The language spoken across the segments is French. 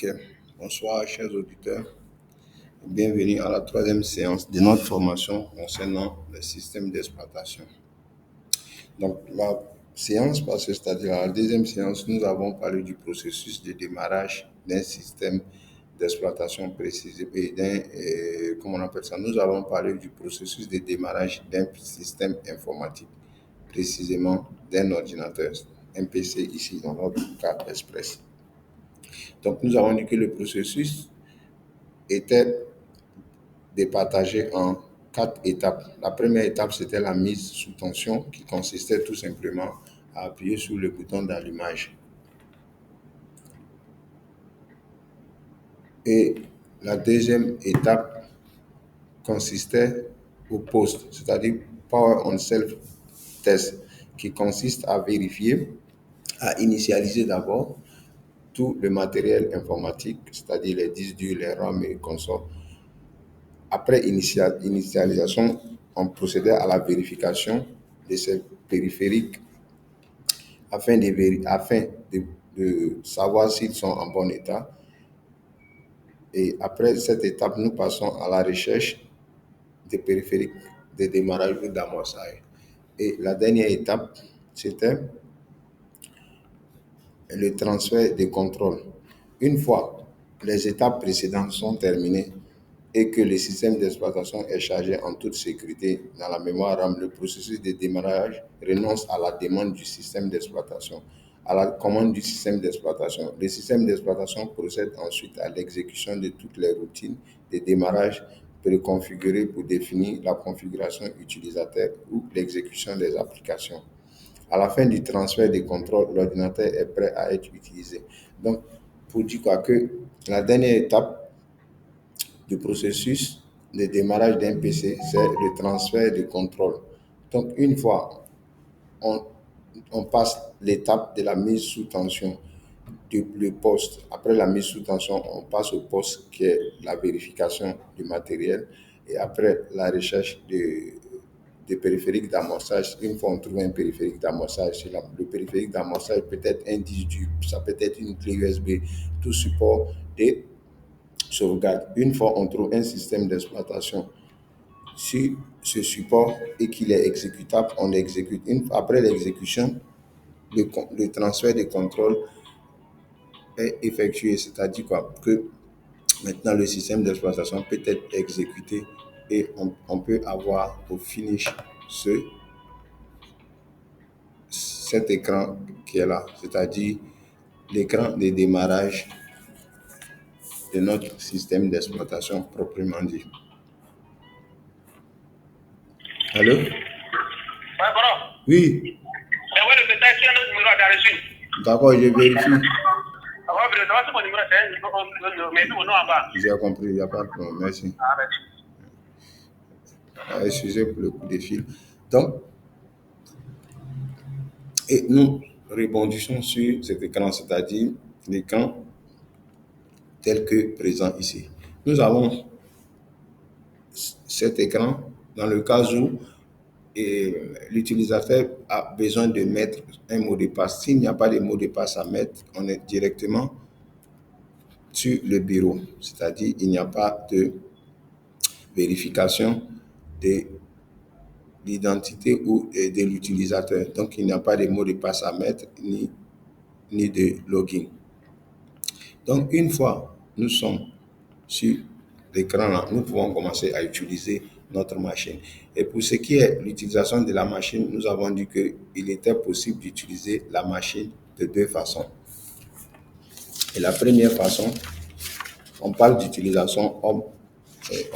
Ok. Bonsoir, chers auditeurs. Bienvenue à la troisième séance de notre formation concernant le système d'exploitation. Donc, la séance passée, c'est-à-dire la deuxième séance, nous avons parlé du processus de démarrage d'un système d'exploitation précisé et comment on appelle ça? Nous avons parlé du processus de démarrage d'un système informatique, précisément d'un ordinateur, un PC ici dans notre cas Express. Donc, nous avons dit que le processus était départagé en 4 étapes. La première étape, c'était la mise sous tension qui consistait tout simplement à appuyer sur le bouton d'allumage. Et la deuxième étape consistait au post, c'est-à-dire Power on Self Test, qui consiste à vérifier, à initialiser d'abord tout le matériel informatique, c'est-à-dire les disques durs, les RAM et consorts. Après initialisation, on procédait à la vérification de ces périphériques afin de savoir s'ils sont en bon état. Et après cette étape, nous passons à la recherche des périphériques de démarrage ou d'amorçage. Et la dernière étape, c'était le transfert des contrôles. Une fois les étapes précédentes sont terminées, et que le système d'exploitation est chargé en toute sécurité dans la mémoire RAM, le processus de démarrage renonce à la demande du système d'exploitation, à la commande du système d'exploitation. Le système d'exploitation procède ensuite à l'exécution de toutes les routines de démarrage préconfigurées pour définir la configuration utilisateur ou l'exécution des applications. À la fin du transfert des contrôles, l'ordinateur est prêt à être utilisé. Donc, pour dire quoi que la dernière étape du processus de démarrage d'un PC, c'est le transfert de contrôle. Donc, une fois on, on passe l'étape de la mise sous tension, le poste. Après la mise sous tension, on passe au poste qui est la vérification du matériel et après la recherche de périphériques d'amorçage. Une fois on trouve un périphérique d'amorçage, le périphérique d'amorçage peut être un disque dur, ça peut être une clé USB, tout support de sauvegarde. Une fois on trouve un système d'exploitation sur ce support et qu'il est exécutable, on exécute. Après l'exécution, le transfert de contrôle est effectué, c'est-à-dire quoi que maintenant le système d'exploitation peut être exécuté et on peut avoir au finish cet écran qui est là, c'est-à-dire l'écran de démarrage de notre système d'exploitation proprement dit. Allô? Ouais, bon. Oui, Mais ouais, le détail, c'est un autre numéro à ta reçu. d'accord, je vérifie. Ah ouais, mais c'est mon numéro, mais tout, non, en bas. J'ai compris, il n'y a pas de problème, merci. Ah, merci. Excusez pour le coup de fil. Donc, et nous rebondissons sur cet écran, c'est-à-dire l'écran tel que présent ici. Nous avons cet écran dans le cas où l'utilisateur a besoin de mettre un mot de passe. S'il n'y a pas de mot de passe à mettre, on est directement sur le bureau, c'est-à-dire il n'y a pas de vérification de l'identité ou de l'utilisateur. Donc, il n'y a pas de mot de passe à mettre ni de login. Donc, une fois nous sommes sur l'écran là, nous pouvons commencer à utiliser notre machine. Et pour ce qui est de l'utilisation de la machine, nous avons dit qu'il était possible d'utiliser la machine de deux façons. Et la première façon, on parle d'utilisation, on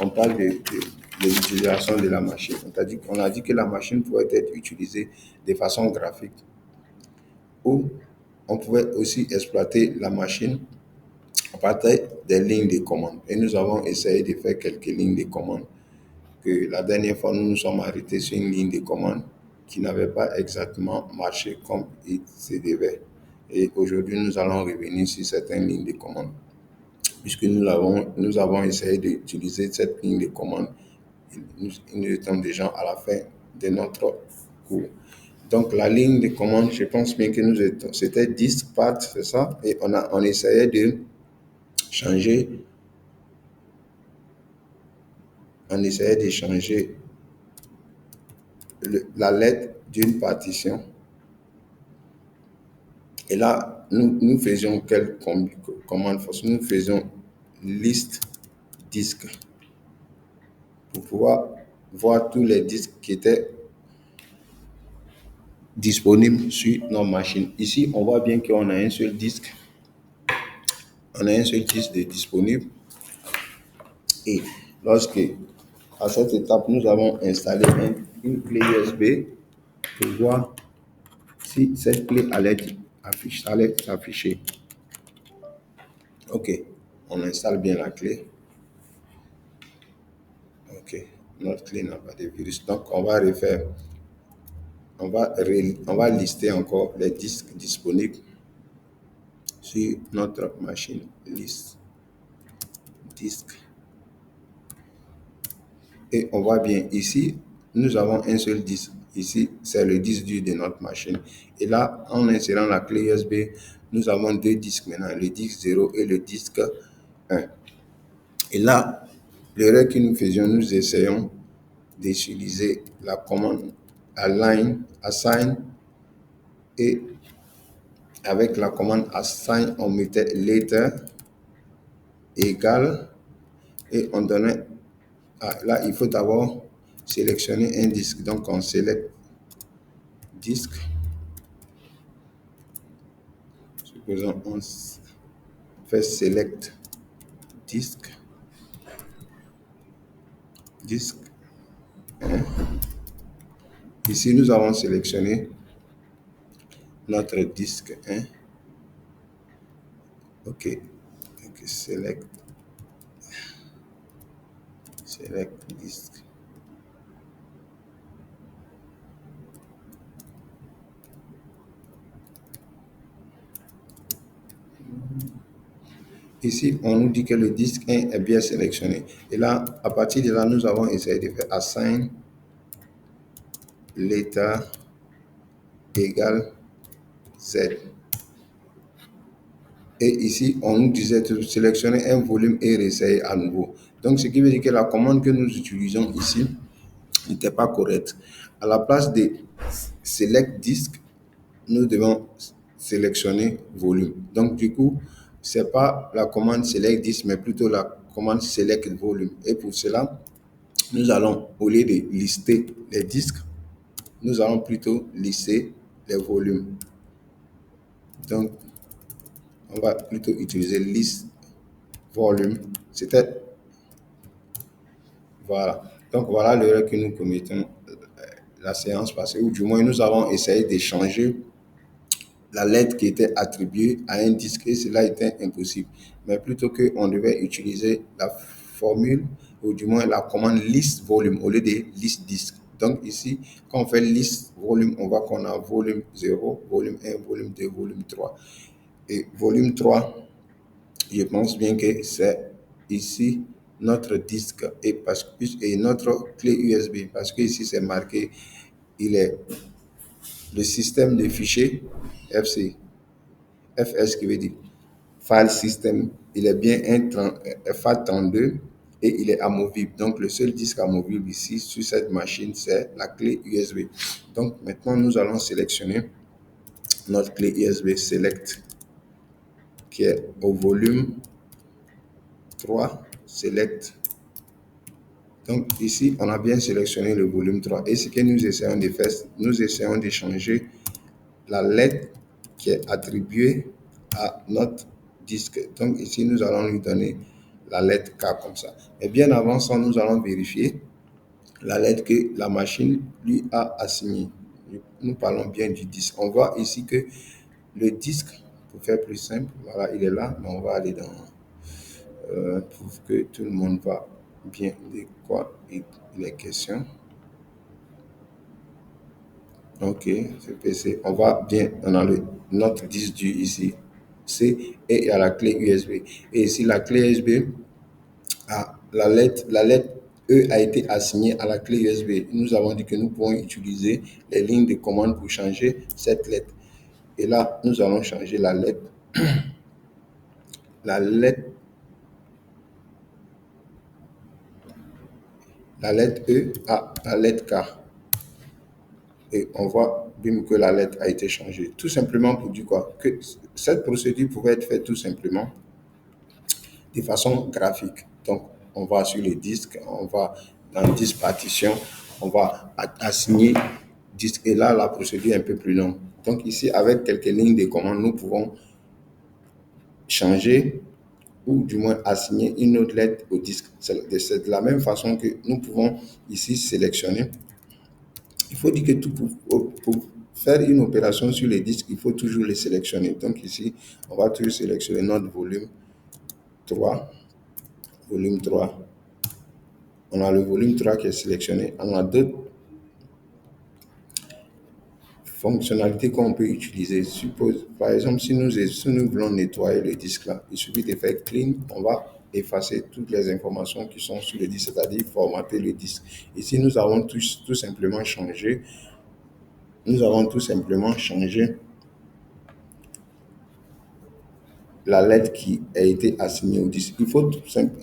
parle de l'utilisation de la machine. On a dit que la machine pouvait être utilisée de façon graphique ou on pouvait aussi exploiter la machine à partir des lignes de commande. Et nous avons essayé de faire quelques lignes de commande. Que la dernière fois, nous nous sommes arrêtés sur une ligne de commande qui n'avait pas exactement marché comme il se devait. Et aujourd'hui, nous allons revenir sur certaines lignes de commande. Puisque nous avons essayé d'utiliser cette ligne de commande, nous étions déjà à la fin de notre cours. Donc, la ligne de commande, je pense bien que c'était 10 parts, c'est ça, et on essayait de changer, on essayait de changer la lettre d'une partition. Et là, nous faisions quelle commande force? Nous faisions liste disque pour pouvoir voir tous les disques qui étaient disponibles sur nos machines. Ici, on voit bien qu'on a un seul disque. On a un seul disque de disponible. Et lorsque, à cette étape, nous avons installé une clé USB pour voir si cette clé allait s'afficher. OK, on installe bien la clé. OK, notre clé n'a pas de virus. Donc, on va refaire. On va lister encore les disques disponibles sur notre machine. Liste disque. Et on voit bien ici, nous avons un seul disque. Ici, c'est le disque dur de notre machine. Et là, en insérant la clé USB, nous avons deux disques maintenant, le disque 0 et le disque 1. Et là, l'erreur que nous faisions, nous essayons d'utiliser la commande assign, et avec la commande assign, on mettait later égal et on donnait. Là, il faut d'abord sélectionner un disque. Donc, on sélectionne disque. Supposons on fait select disque. Disque 1. Ici, nous avons sélectionné notre disque 1. OK. Select disque. Ici, on nous dit que le disque 1 est bien sélectionné. Et là, à partir de là, nous avons essayé de faire assign l'état égale Z. Et ici, on nous disait de sélectionner un volume et réessayer à nouveau. Donc, ce qui veut dire que la commande que nous utilisons ici n'était pas correcte. À la place de select disque, nous devons sélectionner volume. Donc, du coup, ce n'est pas la commande select disque, mais plutôt la commande select volume. Et pour cela, nous allons, au lieu de lister les disques, nous allons plutôt lister les volumes. Donc, on va plutôt utiliser list volume. C'était, voilà. Donc, voilà l'erreur que nous commettons la séance passée, ou du moins nous avons essayé de changer la lettre qui était attribuée à un disque et cela était impossible. Mais plutôt qu'on devait utiliser la formule, ou du moins la commande list volume au lieu de list disque. Donc ici, quand on fait list volume, on voit qu'on a volume 0, volume 1, volume 2, volume 3. Et volume 3, je pense bien que c'est ici notre disque et notre clé USB, parce que ici c'est marqué, il est le système de fichiers FS qui veut dire file system, il est bien un FAT32 et il est amovible. Donc le seul disque amovible ici sur cette machine, c'est la clé USB. Donc maintenant nous allons sélectionner notre clé USB select qui est au volume 3, select. Donc ici, on a bien sélectionné le volume 3. Et ce que nous essayons de faire, nous essayons de changer la lettre qui est attribuée à notre disque. Donc ici, nous allons lui donner la lettre K comme ça. Mais bien avant ça, nous allons vérifier la lettre que la machine lui a assignée. Nous parlons bien du disque. On voit ici que le disque, pour faire plus simple, voilà, il est là, mais on va aller dans... pour que tout le monde voit bien de quoi il est question. Ok, c'est PC. On va bien, on a notre disque dur ici, C, et il y a la clé USB. Et ici, la clé USB, la lettre E a été assignée à la clé USB. Nous avons dit que nous pouvons utiliser les lignes de commande pour changer cette lettre. Et là, nous allons changer la lettre la lettre E à la lettre K. Et on voit bim, que la lettre a été changée. Tout simplement pour dire quoi? Que cette procédure pouvait être faite tout simplement de façon graphique. Donc, on va sur le disque, on va dans 10 partitions, on va assigner disque. Et là, la procédure est un peu plus longue. Donc, ici, avec quelques lignes de commande, nous pouvons changer ou du moins assigner une autre lettre au disque. C'est de la même façon que nous pouvons ici sélectionner. Il faut dire que pour faire une opération sur les disques, il faut toujours les sélectionner. Donc ici, on va toujours sélectionner notre volume 3. Volume 3. On a le volume 3 qui est sélectionné. On a d'autres fonctionnalités qu'on peut utiliser. Suppose, par exemple, si nous voulons nettoyer le disque là, il suffit de faire clean, on va effacer toutes les informations qui sont sur le disque, c'est-à-dire formater le disque. Ici, nous avons tout simplement changé. Nous avons tout simplement changé la lettre qui a été assignée au disque.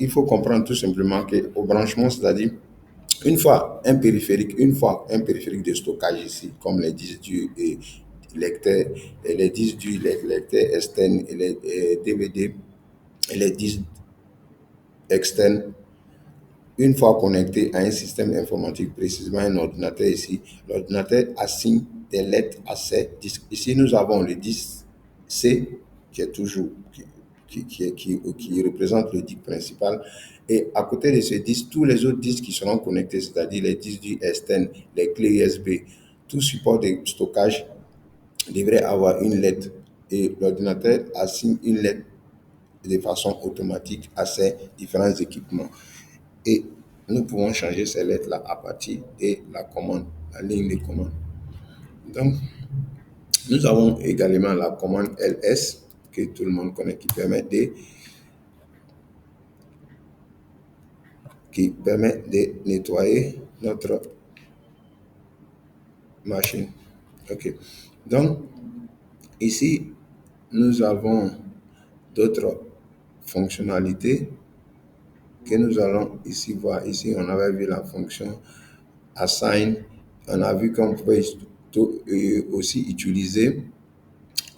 Il faut comprendre tout simplement qu'au branchement, c'est-à-dire une fois un périphérique de stockage ici, comme les disques durs et lecteurs, et les disques durs, les lecteurs externes et les DVD et les disques externes, une fois connecté à un système informatique, précisément un ordinateur ici, l'ordinateur assigne des lettres à ces disques. Ici, nous avons le disque C qui est toujours, qui représente le disque principal. Et à côté de ce disque, tous les autres disques qui seront connectés, c'est-à-dire les disques du externe, les clés USB, tout support de stockage devrait avoir une lettre. Et l'ordinateur assigne une lettre de façon automatique à ces différents équipements. Et nous pouvons changer ces lettres-là à partir de la commande, la ligne de commande. Donc, nous avons également la commande ls que tout le monde connaît qui permet de nettoyer notre machine. OK. Donc, ici, nous avons d'autres fonctionnalités que nous allons ici voir. Ici, on avait vu la fonction assign. On a vu qu'on pouvait aussi utiliser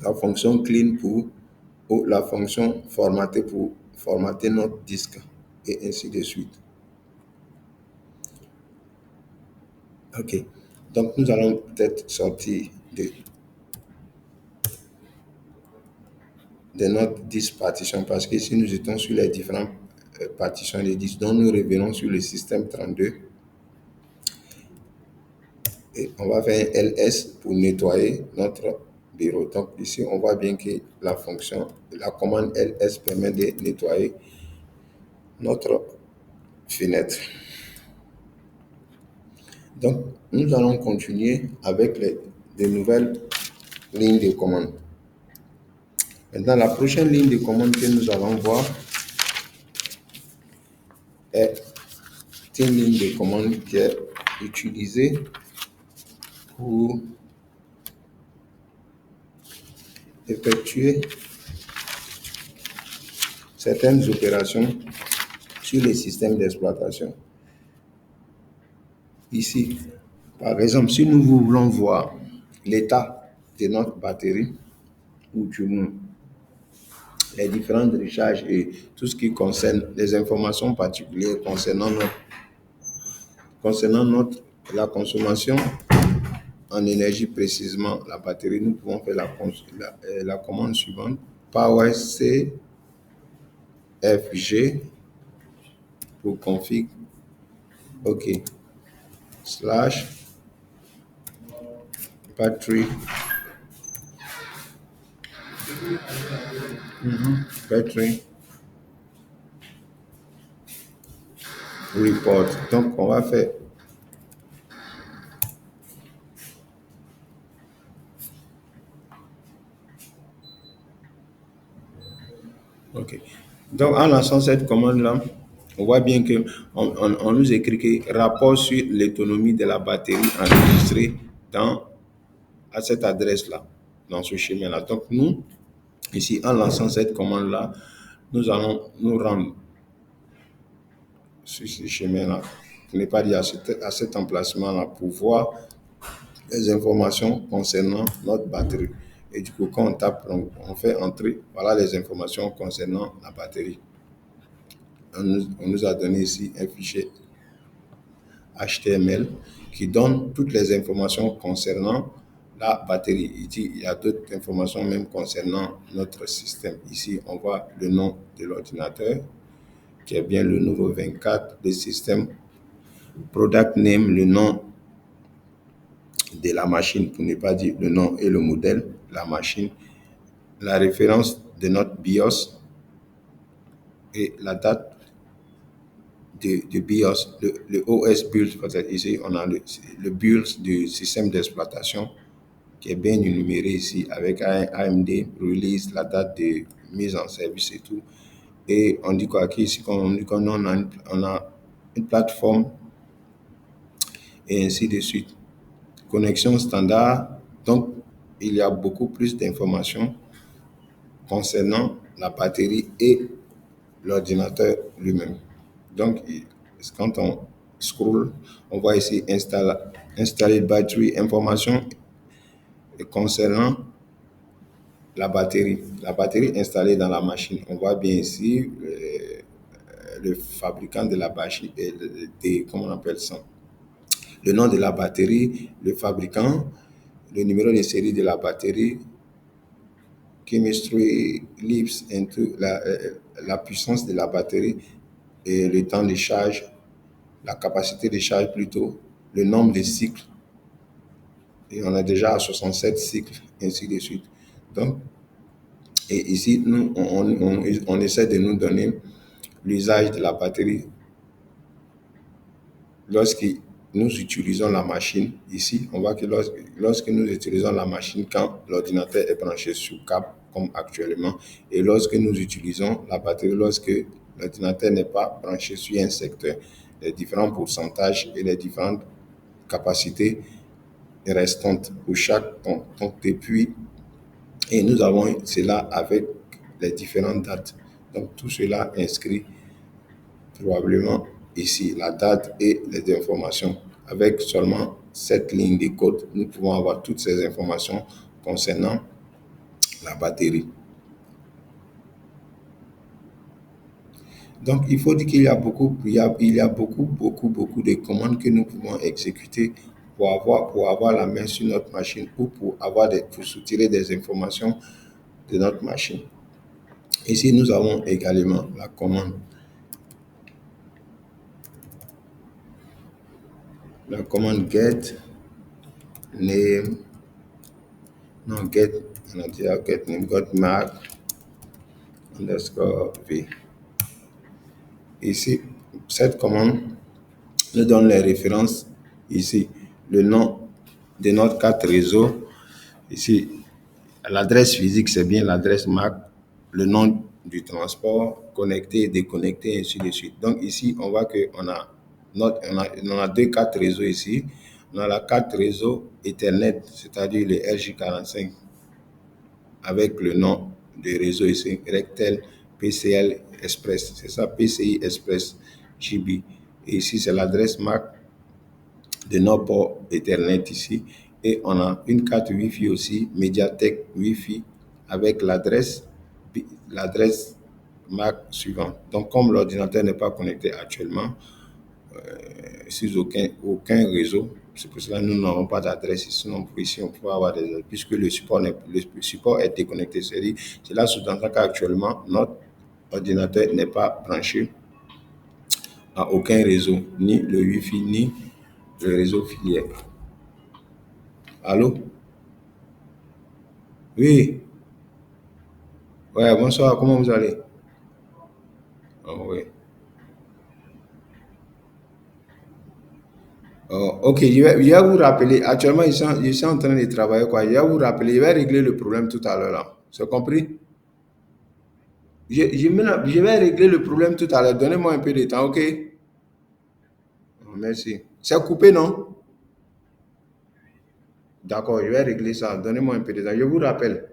la fonction clean ou la fonction formater pour formater notre disque et ainsi de suite. OK. Donc, nous allons peut-être sortir de notre disque partition parce que si nous étions sur les différentes partitions des disques, donc nous revenons sur le système 32 et on va faire un ls pour nettoyer notre bureau. Donc ici, on voit bien que la commande ls permet de nettoyer notre fenêtre. Donc, nous allons continuer avec de nouvelles lignes de commande. Maintenant, la prochaine ligne de commande que nous allons voir est une ligne de commande qui est utilisée pour effectuer certaines opérations sur les systèmes d'exploitation. Ici, par exemple, si nous voulons voir l'état de notre batterie ou du moins les différentes recharges et tout ce qui concerne les informations particulières concernant la consommation en énergie, précisément la batterie, nous pouvons faire la commande suivante: power CFG pour config, OK, slash battery, battery report. Donc, on va faire OK. Donc, en lançant cette commande-là, on voit bien que on nous écrit que rapport sur l'autonomie de la batterie enregistrée à cette adresse-là, dans ce schéma-là. Donc, nous, ici, en lançant cette commande-là, nous allons nous rendre sur ce schéma-là. pour ne pas dire à cet emplacement-là, pour voir les informations concernant notre batterie. Et du coup, quand on tape, on fait entrer, voilà les informations concernant la batterie. On nous a donné ici un fichier HTML qui donne toutes les informations concernant la batterie. Ici, il y a d'autres informations même concernant notre système. Ici, on voit le nom de l'ordinateur, qui est bien le nouveau 24, le système, product name, le nom de la machine, pour ne pas dire le nom et le modèle, la machine, la référence de notre BIOS et la date de BIOS, le OS build, peut-être ici, on a le build du système d'exploitation qui est bien énuméré ici avec un AMD release, la date de mise en service et tout. Et on dit quoi ici, on dit qu'on on a une plateforme et ainsi de suite. Connexion standard, donc il y a beaucoup plus d'informations concernant la batterie et l'ordinateur lui-même. Donc, quand on scroll, on voit ici installer batterie, information concernant la batterie installée dans la machine. On voit bien ici le fabricant de la machine, comment on appelle ça? Le nom de la batterie, le fabricant, le numéro de série de la batterie, chemistry lives into la puissance de la batterie et le temps de charge, la capacité de charge plutôt, le nombre de cycles. Et on est déjà à 67 cycles, ainsi de suite. Donc, et ici, nous, on essaie de nous donner l'usage de la batterie lorsque nous utilisons la machine. Ici, on voit que lorsque nous utilisons la machine, quand l'ordinateur est branché sur câble, comme actuellement, et lorsque nous utilisons la batterie, lorsque l'ordinateur n'est pas branché sur un secteur, les différents pourcentages et les différentes capacités restantes pour chaque temps. Donc, depuis, et nous avons cela avec les différentes dates. Donc, tout cela inscrit probablement ici la date et les informations. Avec seulement cette ligne de code, nous pouvons avoir toutes ces informations concernant la batterie. Donc, il faut dire qu'il y a beaucoup, beaucoup de commandes que nous pouvons exécuter pour avoir la main sur notre machine ou pour soutirer des informations de notre machine. Ici, nous avons également la commande get name, non get, on a dit get name, got mark underscore v. Ici, cette commande nous donne les références. Ici, le nom de notre carte réseau. Ici, l'adresse physique, c'est bien l'adresse MAC, le nom du transport, connecté, déconnecté, ainsi de suite. Donc ici, on voit qu'on a, on a deux cartes réseau ici. On a la carte réseau Ethernet, c'est-à-dire le RJ45, avec le nom de réseau ici, Rectel PCL Express. C'est ça, PCI Express GB. Et ici, c'est l'adresse MAC de nos ports Ethernet ici. Et on a une carte Wi-Fi aussi, Mediatek Wi-Fi, avec l'adresse MAC suivante. Donc, comme l'ordinateur n'est pas connecté actuellement, sur aucun réseau, c'est pour cela que nous n'avons pas d'adresse ici. Sinon, ici, on peut avoir des adresses, puisque le support est déconnecté. Cela sous-entend qu'actuellement, notre ordinateur n'est pas branché à aucun réseau, ni le Wi-Fi, ni le réseau filière. Allô? Oui. Ouais, bonsoir, comment vous allez? Oh, oui. Oh, ok, je vais vous rappeler. Actuellement, je suis en train de travailler, quoi. Je vais vous rappeler, je vais régler le problème tout à l'heure, là. C'est compris? Je vais régler le problème tout à l'heure. Donnez-moi un peu de temps, ok? Oh, merci. C'est coupé, non? D'accord, je vais régler ça. Donnez-moi un peu de temps. Je vous rappelle.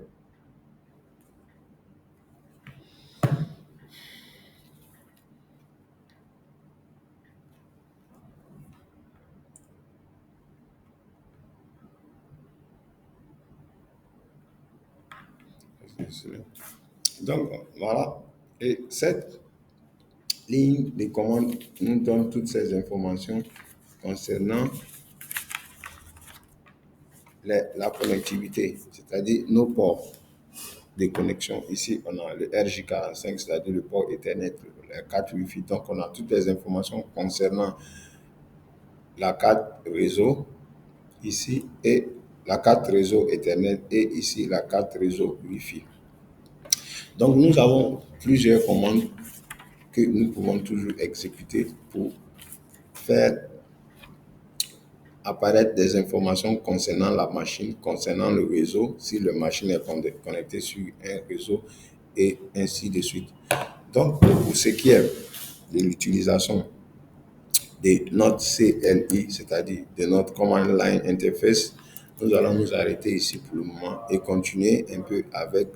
Donc, voilà. Et cette ligne de commande nous donne toutes ces informations concernant la connectivité, c'est-à-dire nos ports de connexion. Ici, on a le RJ45, c'est-à-dire le port Ethernet, la carte Wi-Fi. Donc, on a toutes les informations concernant la carte réseau ici et la carte réseau Ethernet et ici la carte réseau Wi-Fi. Donc, nous avons plusieurs commandes que nous pouvons toujours exécuter pour faire apparaître des informations concernant la machine, concernant le réseau, si la machine est connectée sur un réseau et ainsi de suite. Donc, pour ce qui est de l'utilisation de notre CLI, c'est-à-dire de notre Command Line Interface, nous allons nous arrêter ici pour le moment et continuer un peu avec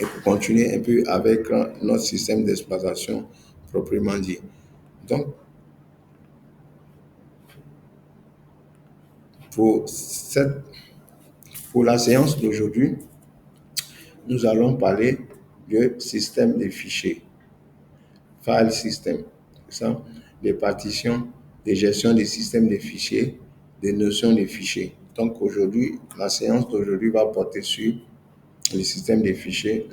et pour continuer un peu avec notre système d'exploitation proprement dit. Donc, pour la séance d'aujourd'hui, nous allons parler du système de fichiers, file system, ça, des partitions, de gestion des systèmes de fichiers, des notions de fichiers. Donc aujourd'hui, la séance d'aujourd'hui va porter sur le système de fichiers,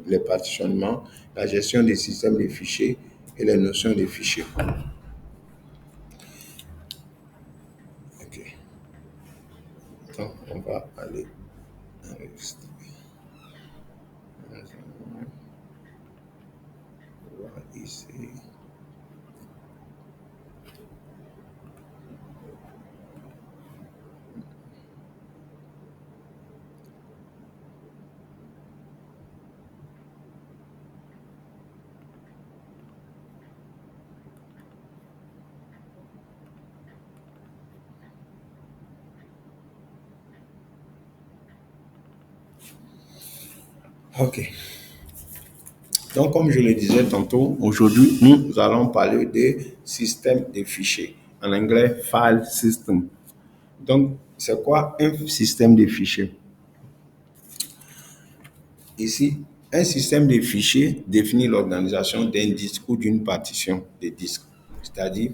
les partitionnements, la gestion des systèmes de fichiers et les notions de fichiers. Ok. Donc on va aller enregistrer. Ici. Ok. Donc, comme je le disais tantôt, aujourd'hui, nous allons parler des systèmes de fichiers. En anglais, file system. Donc, c'est quoi un système de fichiers? Ici, un système de fichiers définit l'organisation d'un disque ou d'une partition de disque, c'est-à-dire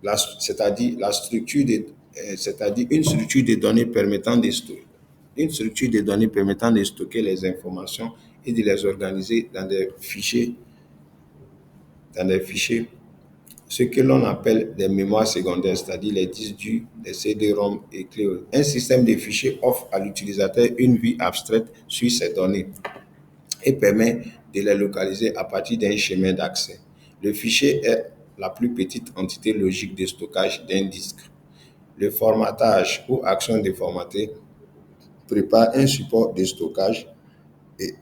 la structure c'est-à-dire une structure de données permettant de stocker, les informations et de les organiser dans des fichiers, ce que l'on appelle des mémoires secondaires, c'est-à-dire les disques durs, les CD-ROM et clés. Un système de fichiers offre à l'utilisateur une vue abstraite sur ces données et permet de les localiser à partir d'un chemin d'accès. Le fichier est la plus petite entité logique de stockage d'un disque. Le formatage ou action de formater prépare un support de stockage et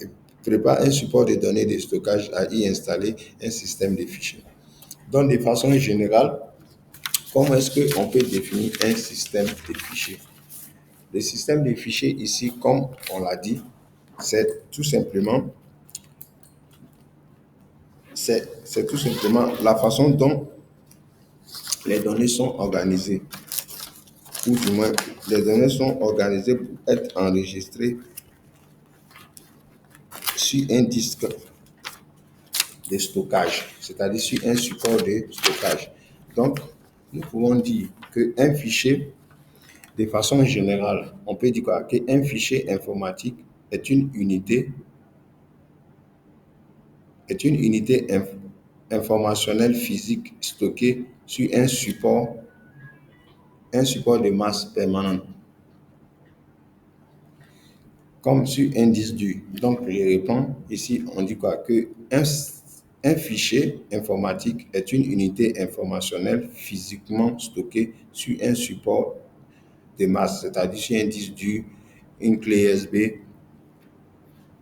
prépare un support de données de stockage à y installer un système de fichiers. Donc, de façon générale, comment est-ce qu'on peut définir un système de fichiers? Le système de fichiers ici, comme on l'a dit, c'est tout simplement la façon dont les données sont organisées, ou du moins les données sont organisées pour être enregistrées sur un disque de stockage, c'est-à-dire sur un support de stockage. Donc, nous pouvons dire qu'un fichier, de façon générale, on peut dire quoi? Qu'un fichier informatique est une unité informationnelle physique stockée sur un support de masse permanente, comme sur un disque dur. Donc, je réponds, ici, on dit quoi? Que un fichier informatique est une unité informationnelle physiquement stockée sur un support de masse, c'est-à-dire sur un disque dur, une clé USB,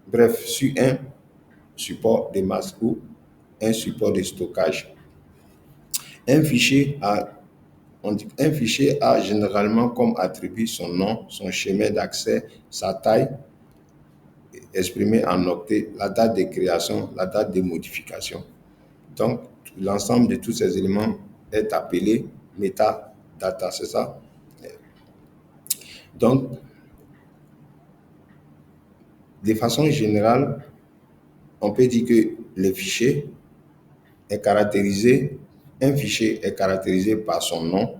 bref, sur un support de masse ou un support de stockage. Un fichier a généralement comme attribut son nom, son chemin d'accès, sa taille, exprimée en octets, la date de création, la date de modification. Donc, l'ensemble de tous ces éléments est appelé metadata, c'est ça? Donc, de façon générale, on peut dire que le fichier est caractérisé, un fichier est caractérisé par son nom,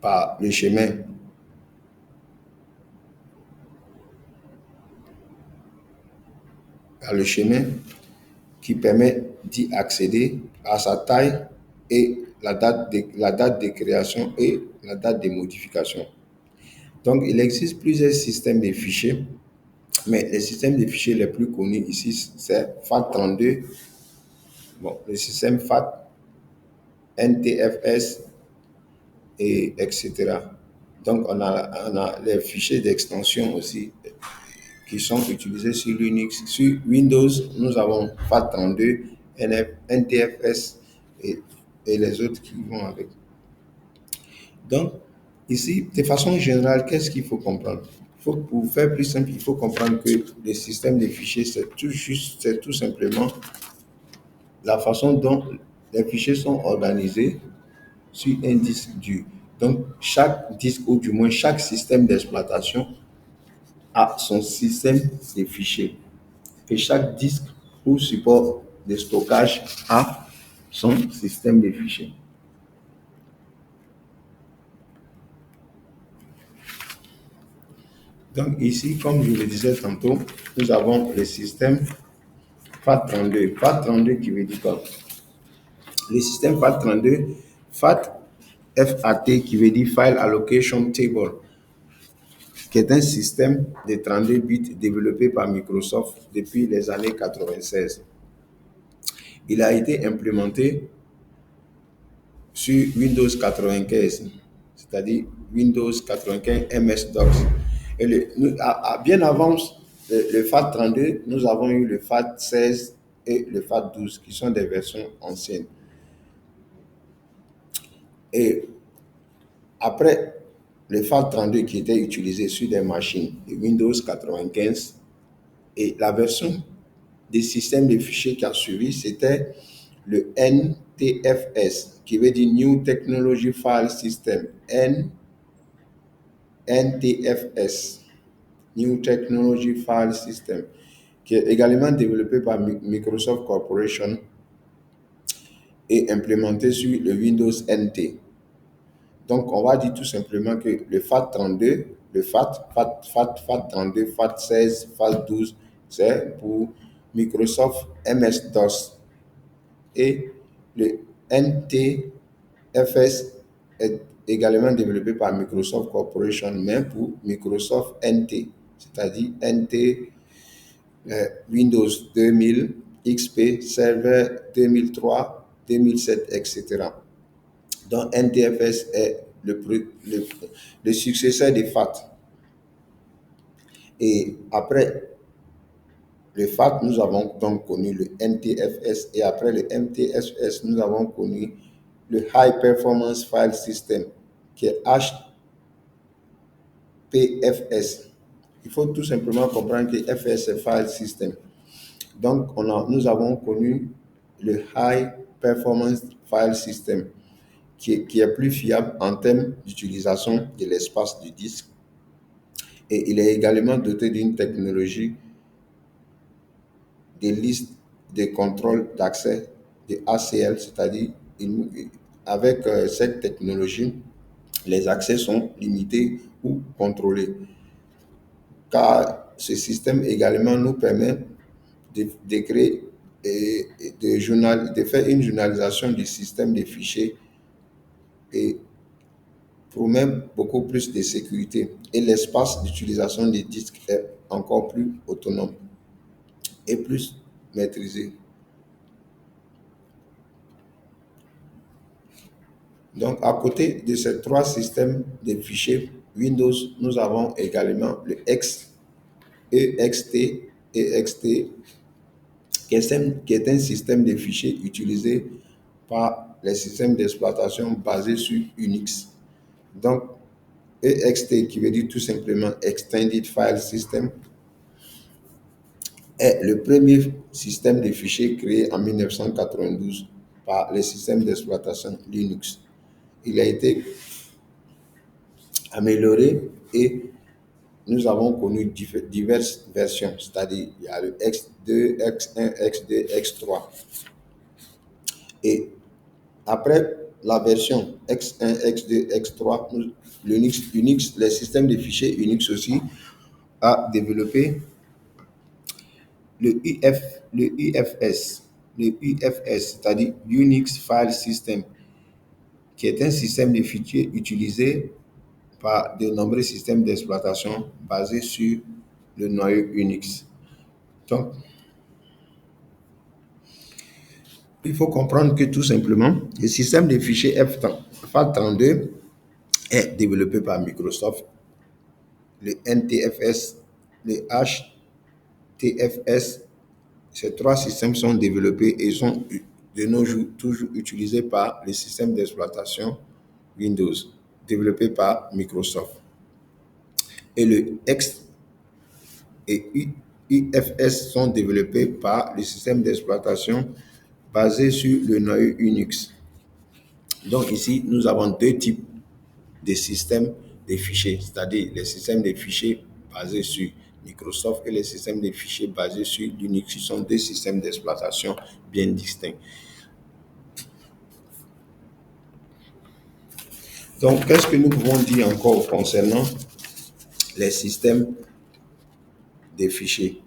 par le chemin qui permet d'y accéder, à sa taille et la date de création et la date de modification. Donc, il existe plusieurs systèmes de fichiers, mais les systèmes de fichiers les plus connus ici, c'est FAT32, bon, le système FAT, NTFS, et etc. Donc, on a les fichiers d'extension aussi qui sont utilisés sur Linux. Sur Windows, nous avons FAT32, NTFS et les autres qui vont avec. Donc, ici, de façon générale, qu'est-ce qu'il faut comprendre? Pour faire plus simple, il faut comprendre que le système de fichiers, c'est tout simplement la façon dont les fichiers sont organisés sur un disque dur. Donc, chaque disque, ou du moins chaque système d'exploitation, a son système de fichiers. Et chaque disque ou support de stockage a son système de fichiers. Donc ici, comme je le disais tantôt, nous avons le système FAT32. FAT32 qui veut dire quoi? Le système FAT32, FAT qui veut dire File Allocation Table, qui est un système de 32 bits développé par Microsoft depuis les années 96. Il a été implémenté sur Windows 95, c'est-à-dire Windows 95 MS-DOS. Et bien avant le FAT32, nous avons eu le FAT16 et le FAT12, qui sont des versions anciennes. Et après le FAT32 qui était utilisé sur des machines de Windows 95, et la version des systèmes de fichiers qui a suivi, c'était le NTFS, qui veut dire New Technology File System. NTFS, New Technology File System, qui est également développé par Microsoft Corporation et implémenté sur le Windows NT. Donc, on va dire tout simplement que le FAT32, le FAT32, FAT16, FAT12, c'est pour Microsoft MS-DOS. Et le NTFS est également développé par Microsoft Corporation, mais pour Microsoft NT, c'est-à-dire NT Windows 2000, XP, Server 2003, 2007, etc. Donc NTFS est le successeur de FAT. Et après le FAT, nous avons donc connu le NTFS, et après le NTFS, nous avons connu le High Performance File System, qui est HPFS. Il faut tout simplement comprendre que FS c'est File System. Donc, nous avons connu le High Performance File System, qui est plus fiable en termes d'utilisation de l'espace du disque. Et il est également doté d'une technologie de liste de contrôle d'accès de ACL, c'est-à-dire avec cette technologie, les accès sont limités ou contrôlés. Car ce système également nous permet de créer et de faire une journalisation du système de fichiers et promet beaucoup plus de sécurité. Et l'espace d'utilisation des disques est encore plus autonome et plus maîtrisé. Donc, à côté de ces trois systèmes de fichiers Windows, nous avons également le EXT, qui est un système de fichiers utilisé par les systèmes d'exploitation basés sur Unix. Donc, EXT, qui veut dire tout simplement Extended File System, est le premier système de fichiers créé en 1992 par les systèmes d'exploitation Linux. Il a été amélioré et nous avons connu diverses versions, c'est-à-dire il y a le X2, X1, X2, X3. Et après la version X1, X2, X3, Unix, les systèmes de fichiers Unix aussi a développé le UFS, c'est-à-dire Unix File System, qui est un système de fichiers utilisé par de nombreux systèmes d'exploitation basés sur le noyau Unix. Donc, il faut comprendre que tout simplement, le système de fichiers FAT32 est développé par Microsoft. Le NTFS, le HTFS, ces trois systèmes sont développés et sont de nos jours toujours utilisés par les systèmes d'exploitation Windows, développés par Microsoft. Et le X et UFS sont développés par le système d'exploitation basé sur le noyau Unix. Donc ici, nous avons deux types de systèmes de fichiers, c'est-à-dire les systèmes de fichiers basés sur Microsoft et les systèmes de fichiers basés sur Linux. Ce sont deux systèmes d'exploitation bien distincts. Donc, qu'est-ce que nous pouvons dire encore concernant les systèmes de fichiers?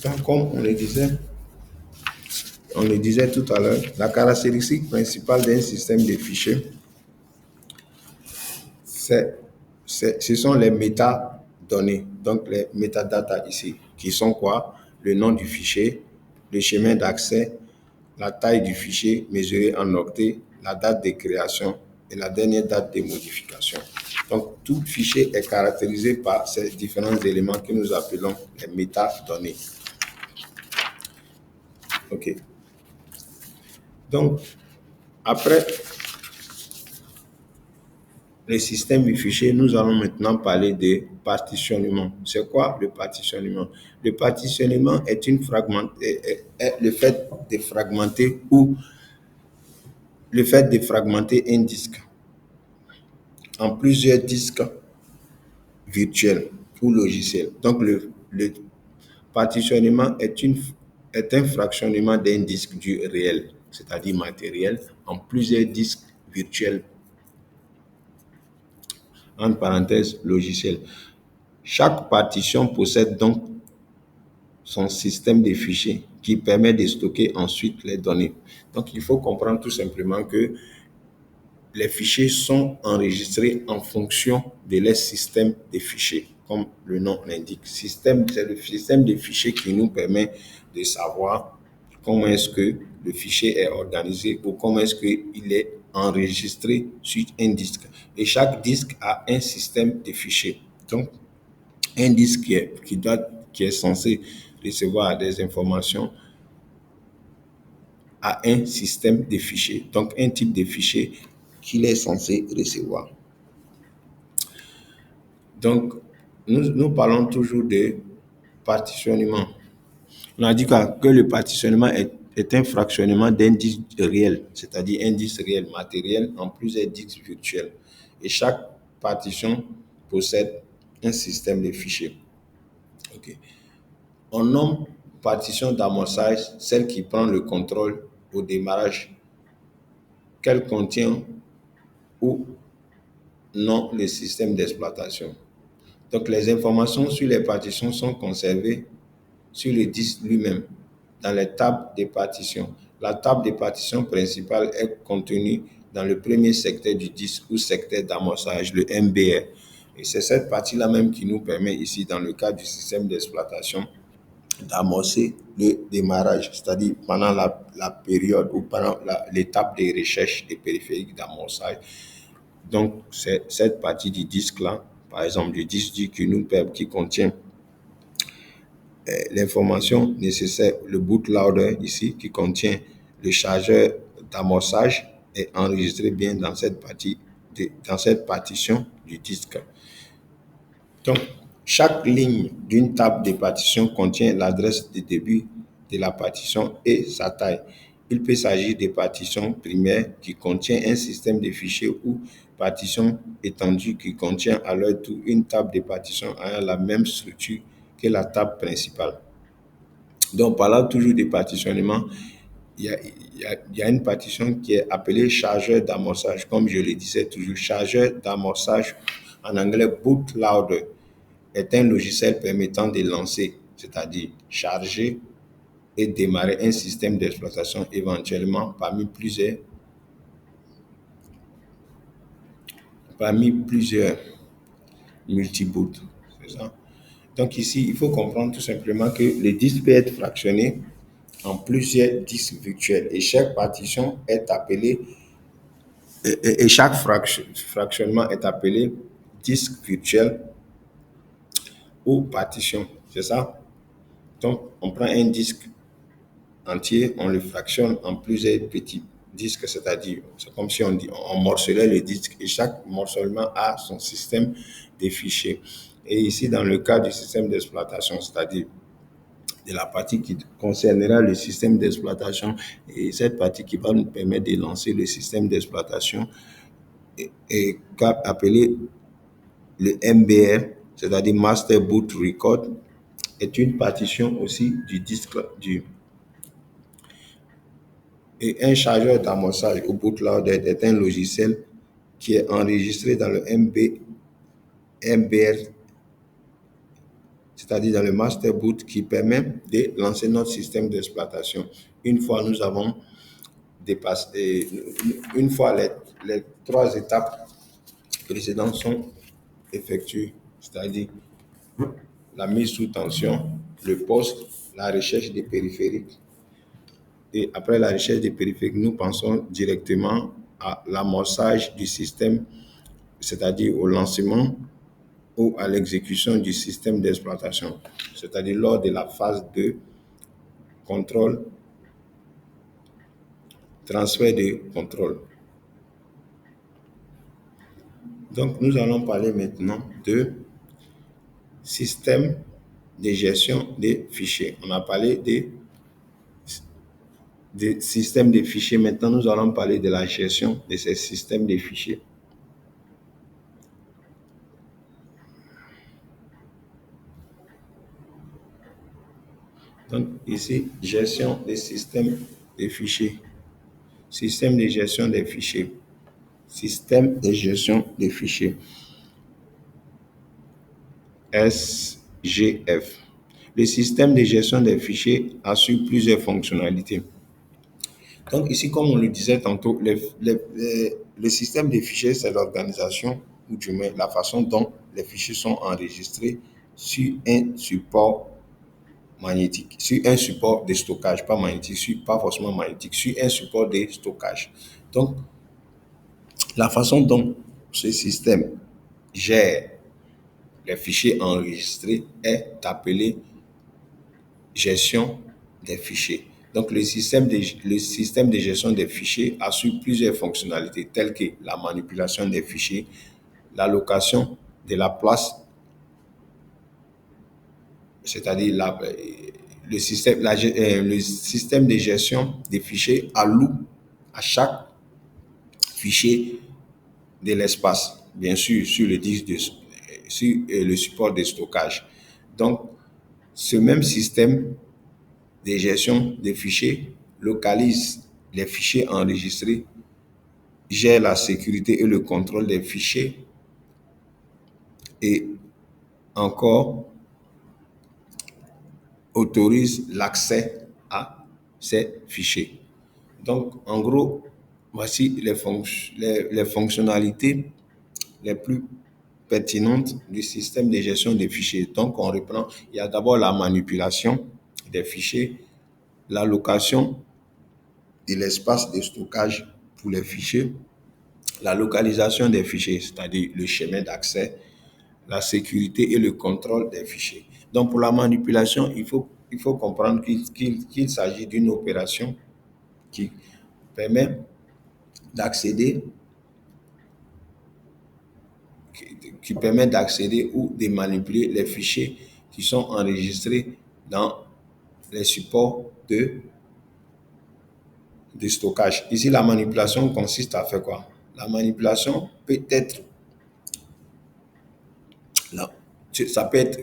Donc, comme on le disait tout à l'heure, la caractéristique principale d'un système de fichiers, ce sont les métadonnées, donc les métadatas ici, qui sont quoi? Le nom du fichier, le chemin d'accès, la taille du fichier mesurée en octets, la date de création et la dernière date de modification. Donc, tout fichier est caractérisé par ces différents éléments que nous appelons les métadonnées. OK. Donc, après le système du fichier, nous allons maintenant parler de partitionnement. C'est quoi le partitionnement? Le partitionnement est le fait de fragmenter un disque en plusieurs disques virtuels ou logiciels. Donc, le partitionnement est un fractionnement d'un disque du réel, c'est-à-dire matériel, en plusieurs disques virtuels, entre parenthèses, logiciels. Chaque partition possède donc son système de fichiers qui permet de stocker ensuite les données. Donc, il faut comprendre tout simplement que les fichiers sont enregistrés en fonction de leur système de fichiers, comme le nom l'indique. C'est le système de fichiers qui nous permet de savoir comment est-ce que le fichier est organisé ou comment est-ce qu'il est enregistré sur un disque. Et chaque disque a un système de fichiers. Donc, un disque qui est censé recevoir des informations a un système de fichiers, donc un type de fichier qu'il est censé recevoir. Donc, nous parlons toujours de partitionnement. On a dit que le partitionnement est un fractionnement d'un disque réel, c'est-à-dire un disque réel matériel en plusieurs disques virtuels. Et chaque partition possède un système de fichiers. Okay. On nomme partition d'amorçage celle qui prend le contrôle au démarrage, qu'elle contient ou non le système d'exploitation. Donc, les informations sur les partitions sont conservées sur le disque lui-même, dans les tables de partition. La table de partition principale est contenue dans le premier secteur du disque ou secteur d'amorçage, le MBR. Et c'est cette partie-là même qui nous permet ici, dans le cadre du système d'exploitation, d'amorcer le démarrage, c'est-à-dire pendant la période ou pendant l'étape de recherche des périphériques d'amorçage. Donc, c'est cette partie du disque-là, par exemple, le disque dur qui contient l'information nécessaire, le bootloader ici, qui contient le chargeur d'amorçage, est enregistré bien dans cette partition du disque. Donc, chaque ligne d'une table de partition contient l'adresse de début de la partition et sa taille. Il peut s'agir de partitions primaires qui contiennent un système de fichiers ou partitions étendues qui contiennent à leur tour une table de partition ayant la même structure que la table principale. Donc, parlant toujours de partitionnement, il y a une partition qui est appelée chargeur d'amorçage. Comme je le disais toujours, chargeur d'amorçage, en anglais bootloader, est un logiciel permettant de lancer, c'est-à-dire charger et démarrer un système d'exploitation éventuellement parmi plusieurs multiboots. C'est ça. Donc ici, il faut comprendre tout simplement que le disque peut être fractionné en plusieurs disques virtuels et chaque partition est appelée et chaque fractionnement est appelé disque virtuel ou partition. C'est ça? Donc, on prend un disque entier, on le fractionne en plusieurs petits disques, c'est-à-dire, c'est comme si on morcelait le disque et chaque morcellement a son système de fichiers. Et ici, dans le cas du système d'exploitation, c'est-à-dire de la partie qui concernera le système d'exploitation et cette partie qui va nous permettre de lancer le système d'exploitation est appelé le MBR, c'est-à-dire Master Boot Record, est une partition aussi du disque et un chargeur d'amorçage ou bootloader est un logiciel qui est enregistré dans le MBR, c'est-à-dire dans le master boot qui permet de lancer notre système d'exploitation. Une fois nous avons dépassé, une fois les 3 étapes précédentes sont effectuées, c'est-à-dire la mise sous tension, le poste, la recherche des périphériques. Et après la recherche des périphériques, nous pensons directement à l'amorçage du système, c'est-à-dire au lancement ou à l'exécution du système d'exploitation, c'est-à-dire lors de la phase de contrôle, transfert de contrôle. Donc, nous allons parler maintenant de système de gestion des fichiers. On a parlé des systèmes de fichiers. Maintenant, nous allons parler de la gestion de ces systèmes de fichiers. Donc, ici, gestion des systèmes de fichiers. Système de gestion des fichiers. Système de gestion des fichiers. SGF. Le système de gestion des fichiers assure plusieurs fonctionnalités. Donc ici, comme on le disait tantôt, le système des fichiers, c'est l'organisation, ou du moins la façon dont les fichiers sont enregistrés sur un support magnétique, sur un support de stockage, pas magnétique, pas forcément magnétique, sur un support de stockage. Donc, la façon dont ce système gère les fichiers enregistrés est appelé gestion des fichiers. Donc, le système de gestion des fichiers assure plusieurs fonctionnalités telles que la manipulation des fichiers, l'allocation de la place, c'est-à-dire le système de gestion des fichiers alloue à chaque fichier de l'espace, bien sûr, sur le disque sur le support de stockage. Donc, ce même système de gestion des fichiers localise les fichiers enregistrés, gère la sécurité et le contrôle des fichiers et encore autorise l'accès à ces fichiers. Donc, en gros, voici les fonctionnalités les plus pertinentes du système de gestion des fichiers. Donc, on reprend. Il y a d'abord la manipulation des fichiers, l'allocation de l'espace de stockage pour les fichiers, la localisation des fichiers, c'est-à-dire le chemin d'accès, la sécurité et le contrôle des fichiers. Donc, pour la manipulation, il faut comprendre qu'il s'agit d'une opération qui permet d'accéder ou de manipuler les fichiers qui sont enregistrés dans les supports de stockage. Ici, la manipulation consiste à faire quoi? La manipulation peut être, ça peut être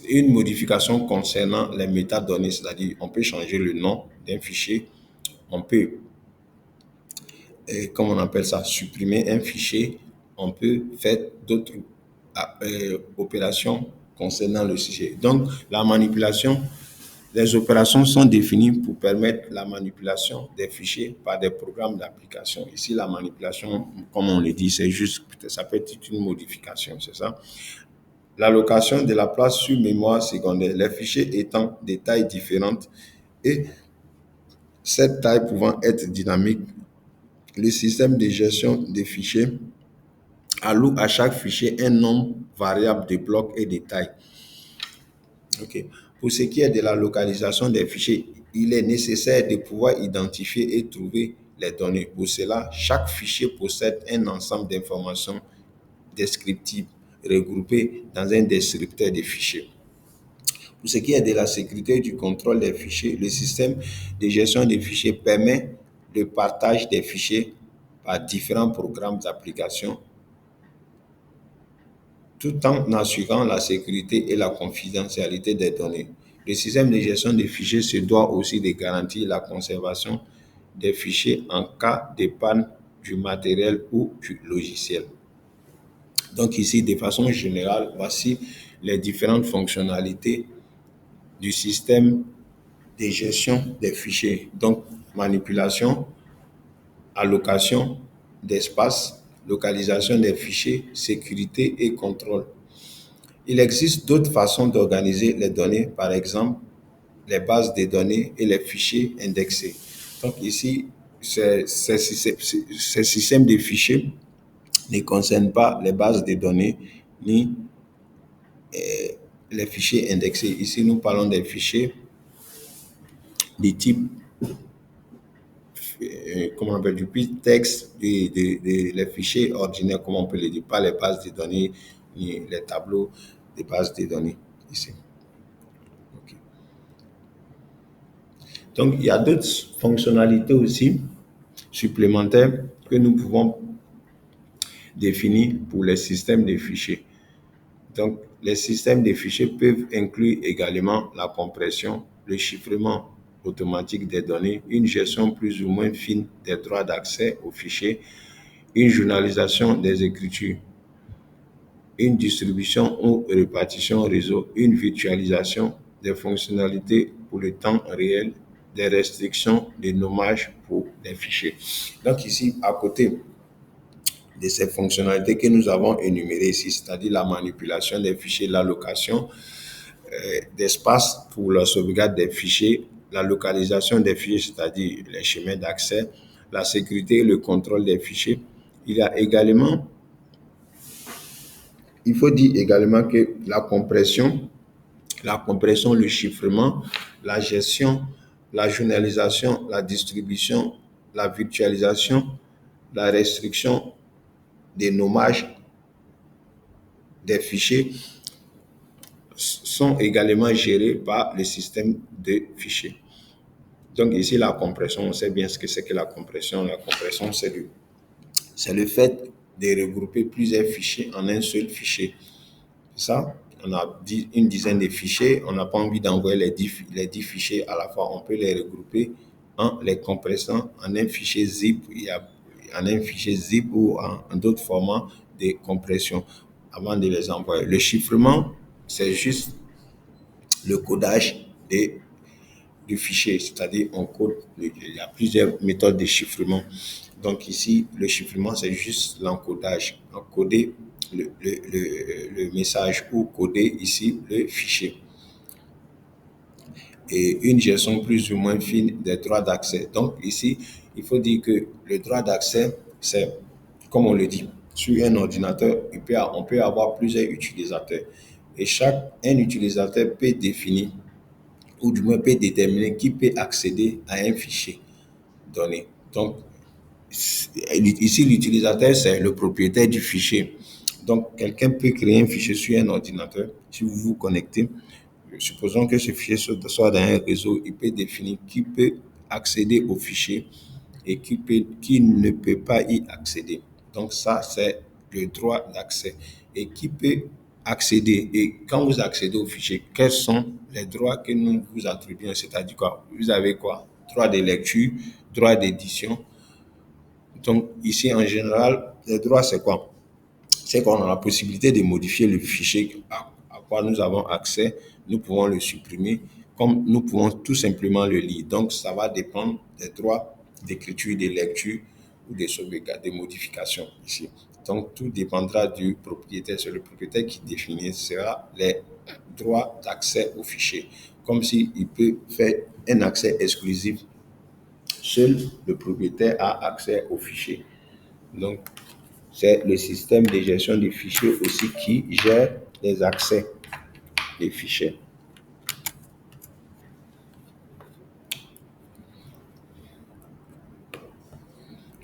une modification concernant les métadonnées, c'est-à-dire on peut changer le nom d'un fichier, on peut, comment on appelle ça, supprimer un fichier, on peut faire d'autres opérations concernant le fichier. Donc, la manipulation, les opérations sont définies pour permettre la manipulation des fichiers par des programmes d'application. Ici, la manipulation, comme on le dit, c'est juste, ça peut être une modification, c'est ça. L'allocation de la place sur mémoire secondaire, les fichiers étant de tailles différentes et cette taille pouvant être dynamique, le système de gestion des fichiers alloue à chaque fichier un nombre variable de blocs et de tailles. Okay. Pour ce qui est de la localisation des fichiers, il est nécessaire de pouvoir identifier et trouver les données. Pour cela, chaque fichier possède un ensemble d'informations descriptives regroupées dans un descripteur de fichiers. Pour ce qui est de la sécurité et du contrôle des fichiers, le système de gestion des fichiers permet le partage des fichiers par différents programmes d'application tout en assurant la sécurité et la confidentialité des données. Le système de gestion des fichiers se doit aussi de garantir la conservation des fichiers en cas de panne du matériel ou du logiciel. Donc ici, de façon générale, voici les différentes fonctionnalités du système de gestion des fichiers. Donc, manipulation, allocation d'espace, localisation des fichiers, sécurité et contrôle. Il existe d'autres façons d'organiser les données, par exemple les bases de données et les fichiers indexés. Donc ici, ces systèmes de fichiers ne concernent pas les bases de données ni les fichiers indexés. Ici, nous parlons des fichiers de type comment on appelle du texte, les fichiers ordinaires, comme on peut le dire, pas les bases de données ni les tableaux de bases de données ici. Okay. Donc, il y a d'autres fonctionnalités aussi supplémentaires que nous pouvons définir pour les systèmes de fichiers. Donc, les systèmes de fichiers peuvent inclure également la compression, le chiffrement automatique des données, une gestion plus ou moins fine des droits d'accès aux fichiers, une journalisation des écritures, une distribution ou répartition réseau, une virtualisation des fonctionnalités pour le temps réel, des restrictions de nommage pour les fichiers. Donc ici, à côté de ces fonctionnalités que nous avons énumérées ici, c'est-à-dire la manipulation des fichiers, l'allocation d'espace pour la sauvegarde des fichiers, la localisation des fichiers, c'est-à-dire les chemins d'accès, la sécurité et le contrôle des fichiers. Il faut dire également que la compression, le chiffrement, la gestion, la journalisation, la distribution, la virtualisation, la restriction des nommages des fichiers sont également gérés par le système de fichiers. Donc ici, la compression, on sait bien ce que c'est que la compression. La compression, c'est le fait de regrouper plusieurs fichiers en un seul fichier. Ça, on a une dizaine de fichiers, on n'a pas envie d'envoyer les 10 fichiers à la fois. On peut les regrouper en les compressant en un fichier zip, ou en d'autres formats de compression avant de les envoyer. Le chiffrement, c'est juste le codage du fichier, c'est-à-dire on code, il y a plusieurs méthodes de chiffrement. Donc ici, le chiffrement, c'est juste l'encodage, encoder le message ou coder ici le fichier. Et une gestion plus ou moins fine des droits d'accès. Donc ici, il faut dire que le droit d'accès, c'est, comme on le dit, sur un ordinateur, on peut avoir plusieurs utilisateurs. Et un utilisateur peut définir, ou du moins peut déterminer qui peut accéder à un fichier donné. Donc, ici, l'utilisateur, c'est le propriétaire du fichier. Donc, quelqu'un peut créer un fichier sur un ordinateur. Si vous vous connectez, supposons que ce fichier soit dans un réseau, il peut définir qui peut accéder au fichier et qui ne peut pas y accéder. Donc ça, c'est le droit d'accès. Et qui peut accéder. Et quand vous accédez au fichier, quels sont les droits que nous vous attribuons? C'est-à-dire quoi? Vous avez quoi? Droit de lecture, droit d'édition. Donc ici, en général, les droits, c'est quoi? C'est qu'on a la possibilité de modifier le fichier à quoi nous avons accès. Nous pouvons le supprimer, comme nous pouvons tout simplement le lire. Donc, ça va dépendre des droits d'écriture, de lecture ou des sauvegardes, des modifications ici. Donc, tout dépendra du propriétaire. C'est le propriétaire qui définira les droits d'accès au fichier, comme s'il peut faire un accès exclusif. Seul le propriétaire a accès au fichier. Donc, c'est le système de gestion des fichiers aussi qui gère les accès des fichiers.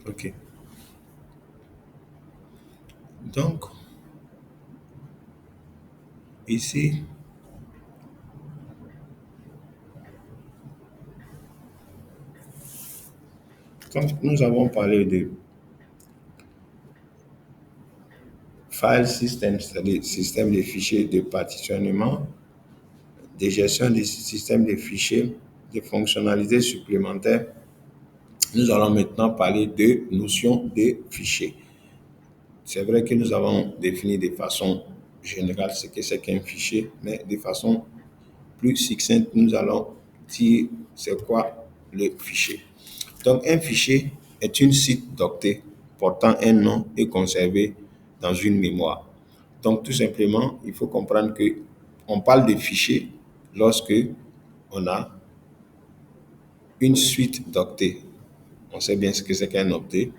OK. Donc, ici, quand nous avons parlé de file system, c'est-à-dire système de fichiers de partitionnement, de gestion des systèmes de fichiers, de fonctionnalités supplémentaires, nous allons maintenant parler de notion de fichier. C'est vrai que nous avons défini de façon générale ce que c'est qu'un fichier, mais de façon plus succincte, nous allons dire c'est quoi le fichier. Donc, un fichier est une suite d'octets portant un nom et conservé dans une mémoire. Donc, tout simplement, il faut comprendre que on parle de fichier lorsque on a une suite d'octets. On sait bien ce que c'est qu'un octet.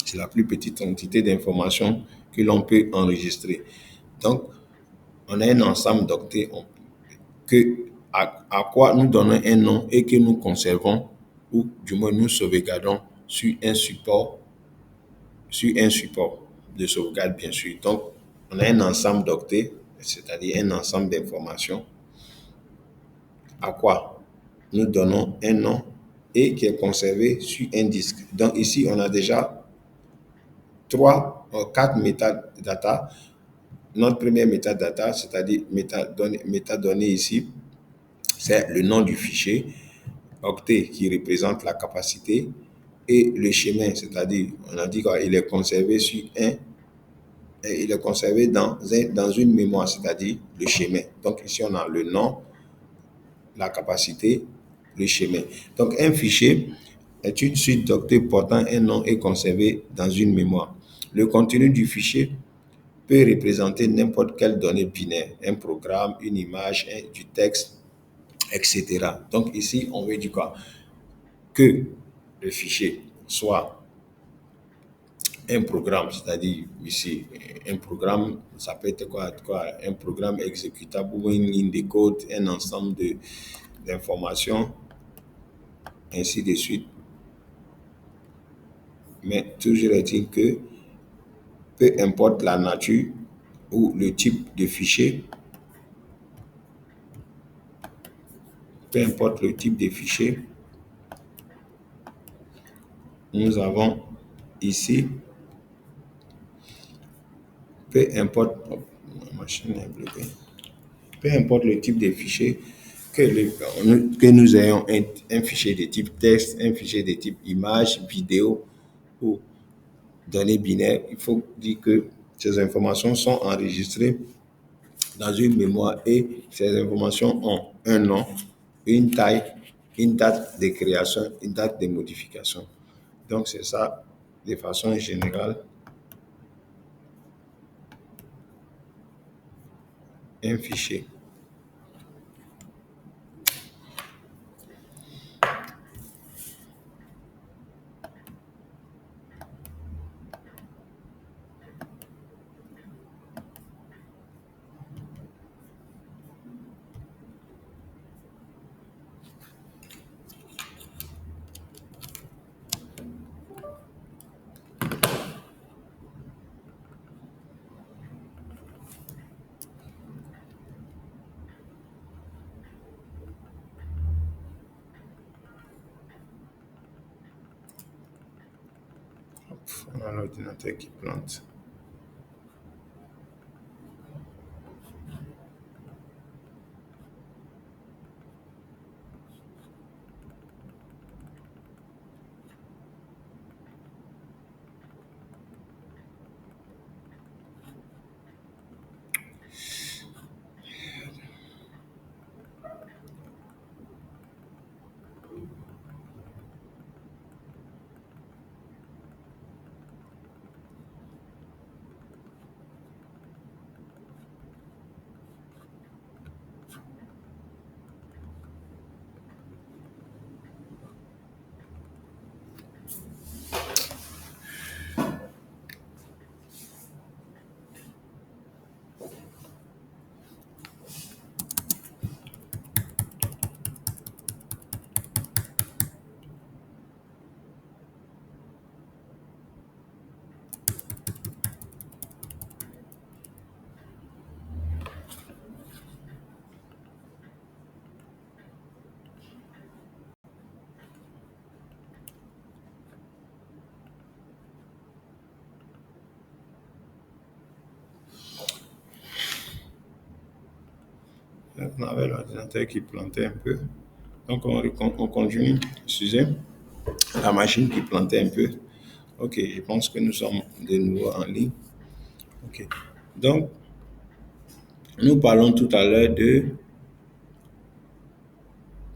C'est la plus petite quantité d'informations que l'on peut enregistrer. Donc, on a un ensemble d'octets à quoi nous donnons un nom et que nous conservons ou du moins nous sauvegardons sur un support de sauvegarde, bien sûr. Donc, on a un ensemble d'octets, c'est-à-dire un ensemble d'informations à quoi nous donnons un nom et qui est conservé sur un disque. Donc, ici, on a déjà quatre métadatas. Notre premier métadata, c'est-à-dire métadonnées ici, c'est le nom du fichier, octet qui représente la capacité, et le chemin, c'est-à-dire, on a dit qu'il est conservé il est conservé dans une mémoire, c'est-à-dire le chemin. Donc ici, on a le nom, la capacité, le chemin. Donc un fichier est une suite d'octets portant un nom et conservé dans une mémoire. Le contenu du fichier peut représenter n'importe quelle donnée binaire, un programme, une image, du texte, etc. Donc ici, on veut dire quoi? Que le fichier soit un programme, c'est-à-dire ici, un programme, ça peut être quoi? Un programme exécutable ou une ligne de code, un ensemble d'informations, ainsi de suite. Mais toujours est-il que, peu importe la nature ou le type de fichier, peu importe le type de fichier, nous avons ici, peu importe, oh, ma machine est bloquée. Peu importe le type de fichier, que nous ayons un fichier de type texte, un fichier de type image, vidéo ou données binaires, il faut dire que ces informations sont enregistrées dans une mémoire et ces informations ont un nom, une taille, une date de création, une date de modification. Donc c'est ça, de façon générale, un fichier. On a l'ordinateur qui plante. On avait l'ordinateur qui plantait un peu. Donc, on continue. Excusez. La machine qui plantait un peu. OK, je pense que nous sommes de nouveau en ligne. OK. Donc, nous parlons tout à l'heure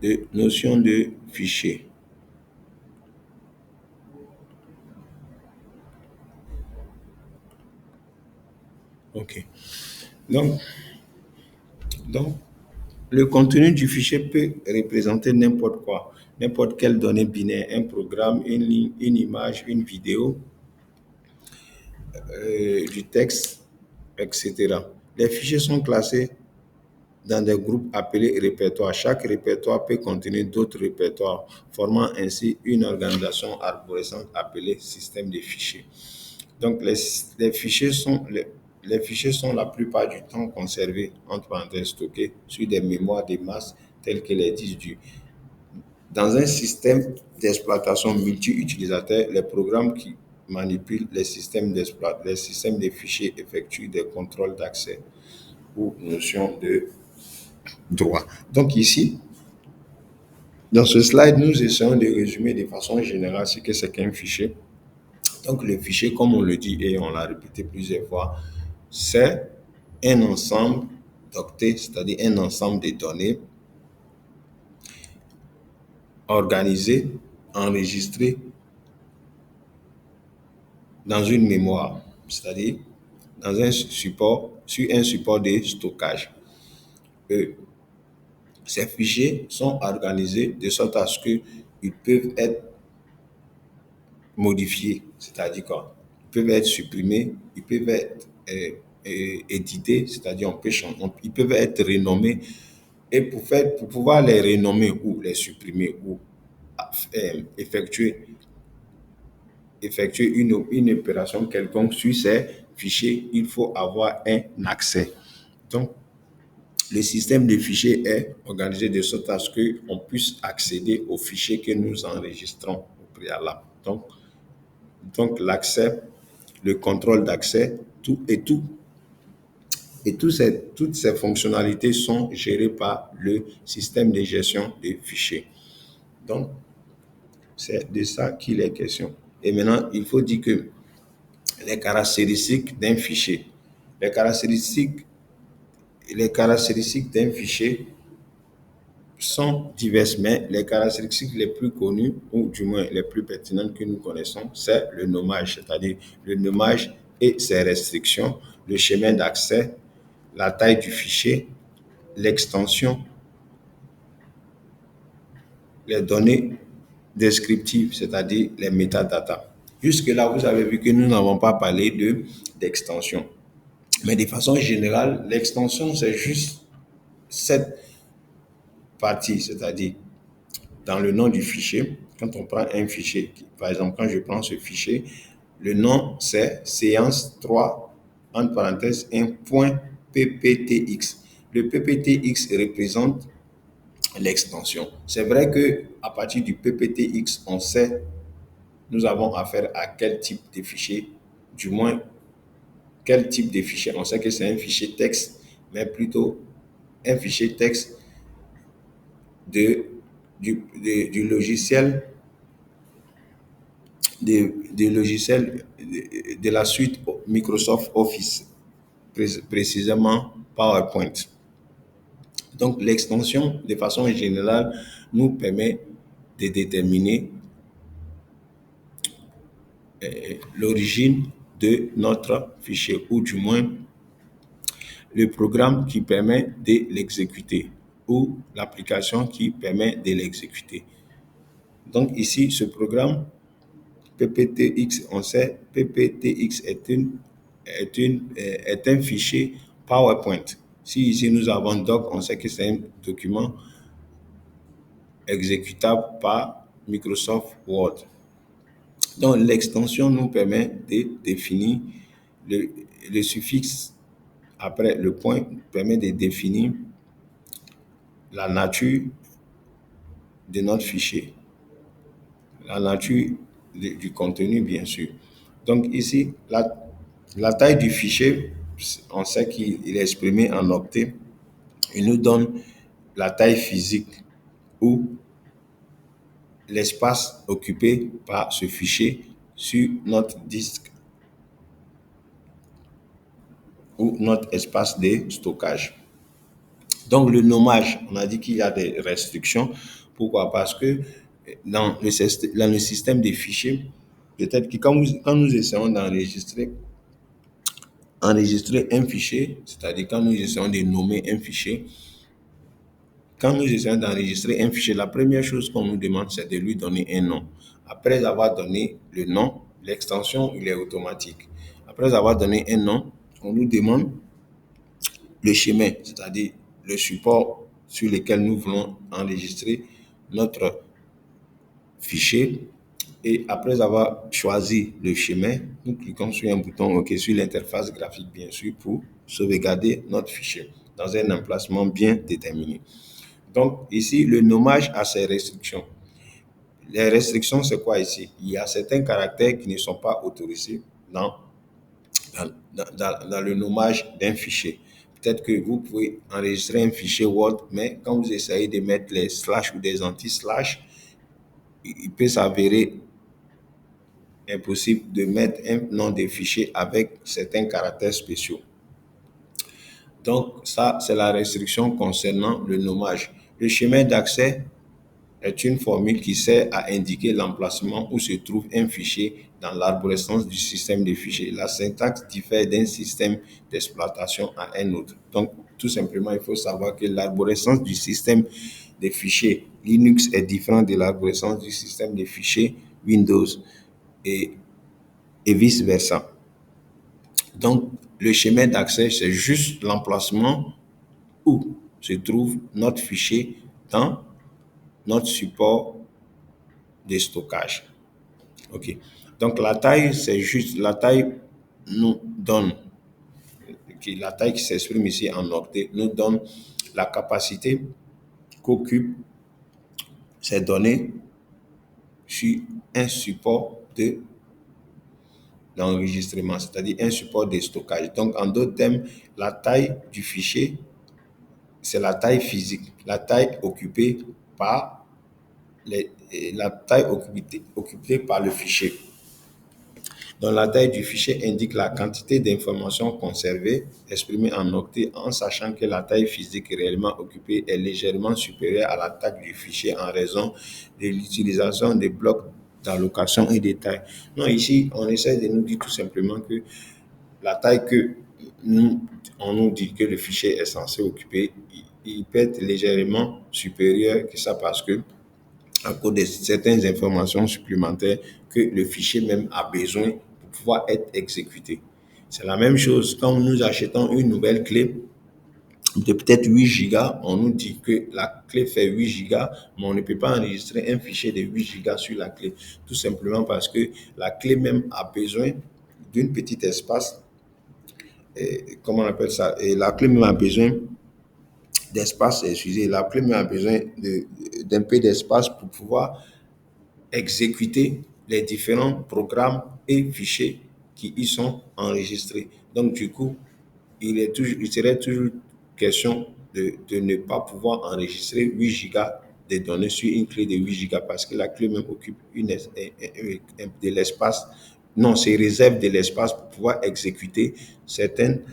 de notion de fichier. OK. Donc, le contenu du fichier peut représenter n'importe quoi, n'importe quelle donnée binaire, un programme, une ligne, une image, une vidéo, du texte, etc. Les fichiers sont classés dans des groupes appelés répertoires. Chaque répertoire peut contenir d'autres répertoires, formant ainsi une organisation arborescente appelée système de fichiers. Donc, les fichiers sont la plupart du temps conservés, entre parenthèses stockés, sur des mémoires de masse telles que les disques durs. Dans un système d'exploitation multi-utilisateur, les programmes qui manipulent les systèmes de fichiers effectuent des contrôles d'accès ou notion de droit. Donc ici, dans ce slide, nous essayons de résumer de façon générale ce que c'est qu'un fichier. Donc le fichier, comme on le dit et on l'a répété plusieurs fois, c'est un ensemble d'octets, c'est-à-dire un ensemble de données organisées, enregistrées dans une mémoire, c'est-à-dire dans un support, sur un support de stockage. Ces fichiers sont organisés de sorte à ce qu'ils peuvent être modifiés, c'est-à-dire quoi? Ils peuvent être supprimés, ils peuvent être édités, c'est-à-dire ils peuvent être renommés. Et pour pouvoir les renommer ou les supprimer ou effectuer une opération quelconque sur ces fichiers, il faut avoir un accès. Donc, le système de fichiers est organisé de sorte à ce qu'on puisse accéder aux fichiers que nous enregistrons au préalable. Donc l'accès, le contrôle d'accès, toutes ces fonctionnalités sont gérées par le système de gestion des fichiers. Donc, c'est de ça qu'il est question. Et maintenant, il faut dire que les caractéristiques d'un fichier, les caractéristiques d'un fichier sont diverses, mais les caractéristiques les plus connues, ou du moins les plus pertinentes que nous connaissons, c'est le nommage, c'est-à-dire le nommage et ses restrictions, le chemin d'accès, la taille du fichier, l'extension, les données descriptives, c'est-à-dire les métadatas. Jusque-là, vous avez vu que nous n'avons pas parlé d'extension. Mais de façon générale, l'extension, c'est juste cette partie, c'est-à-dire dans le nom du fichier, quand on prend un fichier, par exemple, quand je prends ce fichier, le nom c'est séance 3, entre parenthèses, un point PPTX. Le PPTX représente l'extension. C'est vrai que à partir du PPTX, on sait nous avons affaire à quel type de fichier, du moins quel type de fichier. On sait que c'est un fichier texte, mais plutôt un fichier texte de, du logiciel, de la suite Microsoft Office, précisément PowerPoint. Donc l'extension, de façon générale, nous permet de déterminer l'origine de notre fichier, ou du moins le programme qui permet de l'exécuter, ou l'application qui permet de l'exécuter. Donc ici, ce programme PPTX, on sait PPTX est un fichier PowerPoint. Si ici nous avons doc, on sait que c'est un document exécutable par Microsoft Word. Donc l'extension nous permet de définir le suffixe après le point, permet de définir la nature de notre fichier, la nature du contenu, bien sûr. Donc ici, la taille du fichier, on sait qu'il est exprimé en octets. Il nous donne la taille physique ou l'espace occupé par ce fichier sur notre disque ou notre espace de stockage. Donc le nommage, on a dit qu'il y a des restrictions. Pourquoi? Parce que dans le système des fichiers, peut-être que quand nous essayons d'enregistrer un fichier, c'est-à-dire quand nous essayons de nommer un fichier, quand nous essayons d'enregistrer un fichier, la première chose qu'on nous demande, c'est de lui donner un nom. Après avoir donné le nom, l'extension, il est automatique. Après avoir donné un nom, on nous demande le chemin, c'est-à-dire le support sur lequel nous voulons enregistrer notre fichier. Et après avoir choisi le chemin, nous cliquons sur un bouton OK sur l'interface graphique, bien sûr, pour sauvegarder notre fichier dans un emplacement bien déterminé. Donc ici, le nommage a ses restrictions. Les restrictions, c'est quoi ici? Il y a certains caractères qui ne sont pas autorisés dans le nommage d'un fichier. Peut-être que vous pouvez enregistrer un fichier Word, mais quand vous essayez de mettre les slash ou des anti-slash, il peut s'avérer impossible de mettre un nom de fichier avec certains caractères spéciaux. Donc ça, c'est la restriction concernant le nommage. Le chemin d'accès est une formule qui sert à indiquer l'emplacement où se trouve un fichier dans l'arborescence du système de fichiers. La syntaxe diffère d'un système d'exploitation à un autre. Donc, tout simplement, il faut savoir que l'arborescence du système de fichiers Linux est différente de l'arborescence du système de fichiers Windows et vice-versa. Donc, le chemin d'accès, c'est juste l'emplacement où se trouve notre fichier dans notre support de stockage. OK. Donc, la taille, c'est juste la taille nous donne, la taille qui s'exprime ici en octets, nous donne la capacité qu'occupe ces données sur un support d'enregistrement, c'est-à-dire un support de stockage. Donc, en d'autres termes, la taille du fichier, c'est la taille physique, la taille occupée par la taille occupée par le fichier. Donc, la taille du fichier indique la quantité d'informations conservées, exprimée en octets, en sachant que la taille physique réellement occupée est légèrement supérieure à la taille du fichier en raison de l'utilisation des blocs d'allocation et des tailles. Non, ici, on essaie de nous dire tout simplement que la taille que on nous dit que le fichier est censé occuper, il peut être légèrement supérieur que ça parce que à cause de certaines informations supplémentaires que le fichier même a besoin pour pouvoir être exécuté. C'est la même chose quand nous achetons une nouvelle clé de peut-être 8 gigas, on nous dit que la clé fait 8 gigas, mais on ne peut pas enregistrer un fichier de 8 gigas sur la clé, tout simplement parce que la clé même a besoin d'un petit espace, comment on appelle ça, et la clé même a besoin d'espace, excusez, la clé même a besoin d'un peu d'espace pour pouvoir exécuter les différents programmes et fichiers qui y sont enregistrés. Donc, du coup, il serait toujours question de ne pas pouvoir enregistrer 8 gigas de données sur une clé de 8 gigas parce que la clé même occupe de l'espace. Non, c'est réserve de l'espace pour pouvoir exécuter certaines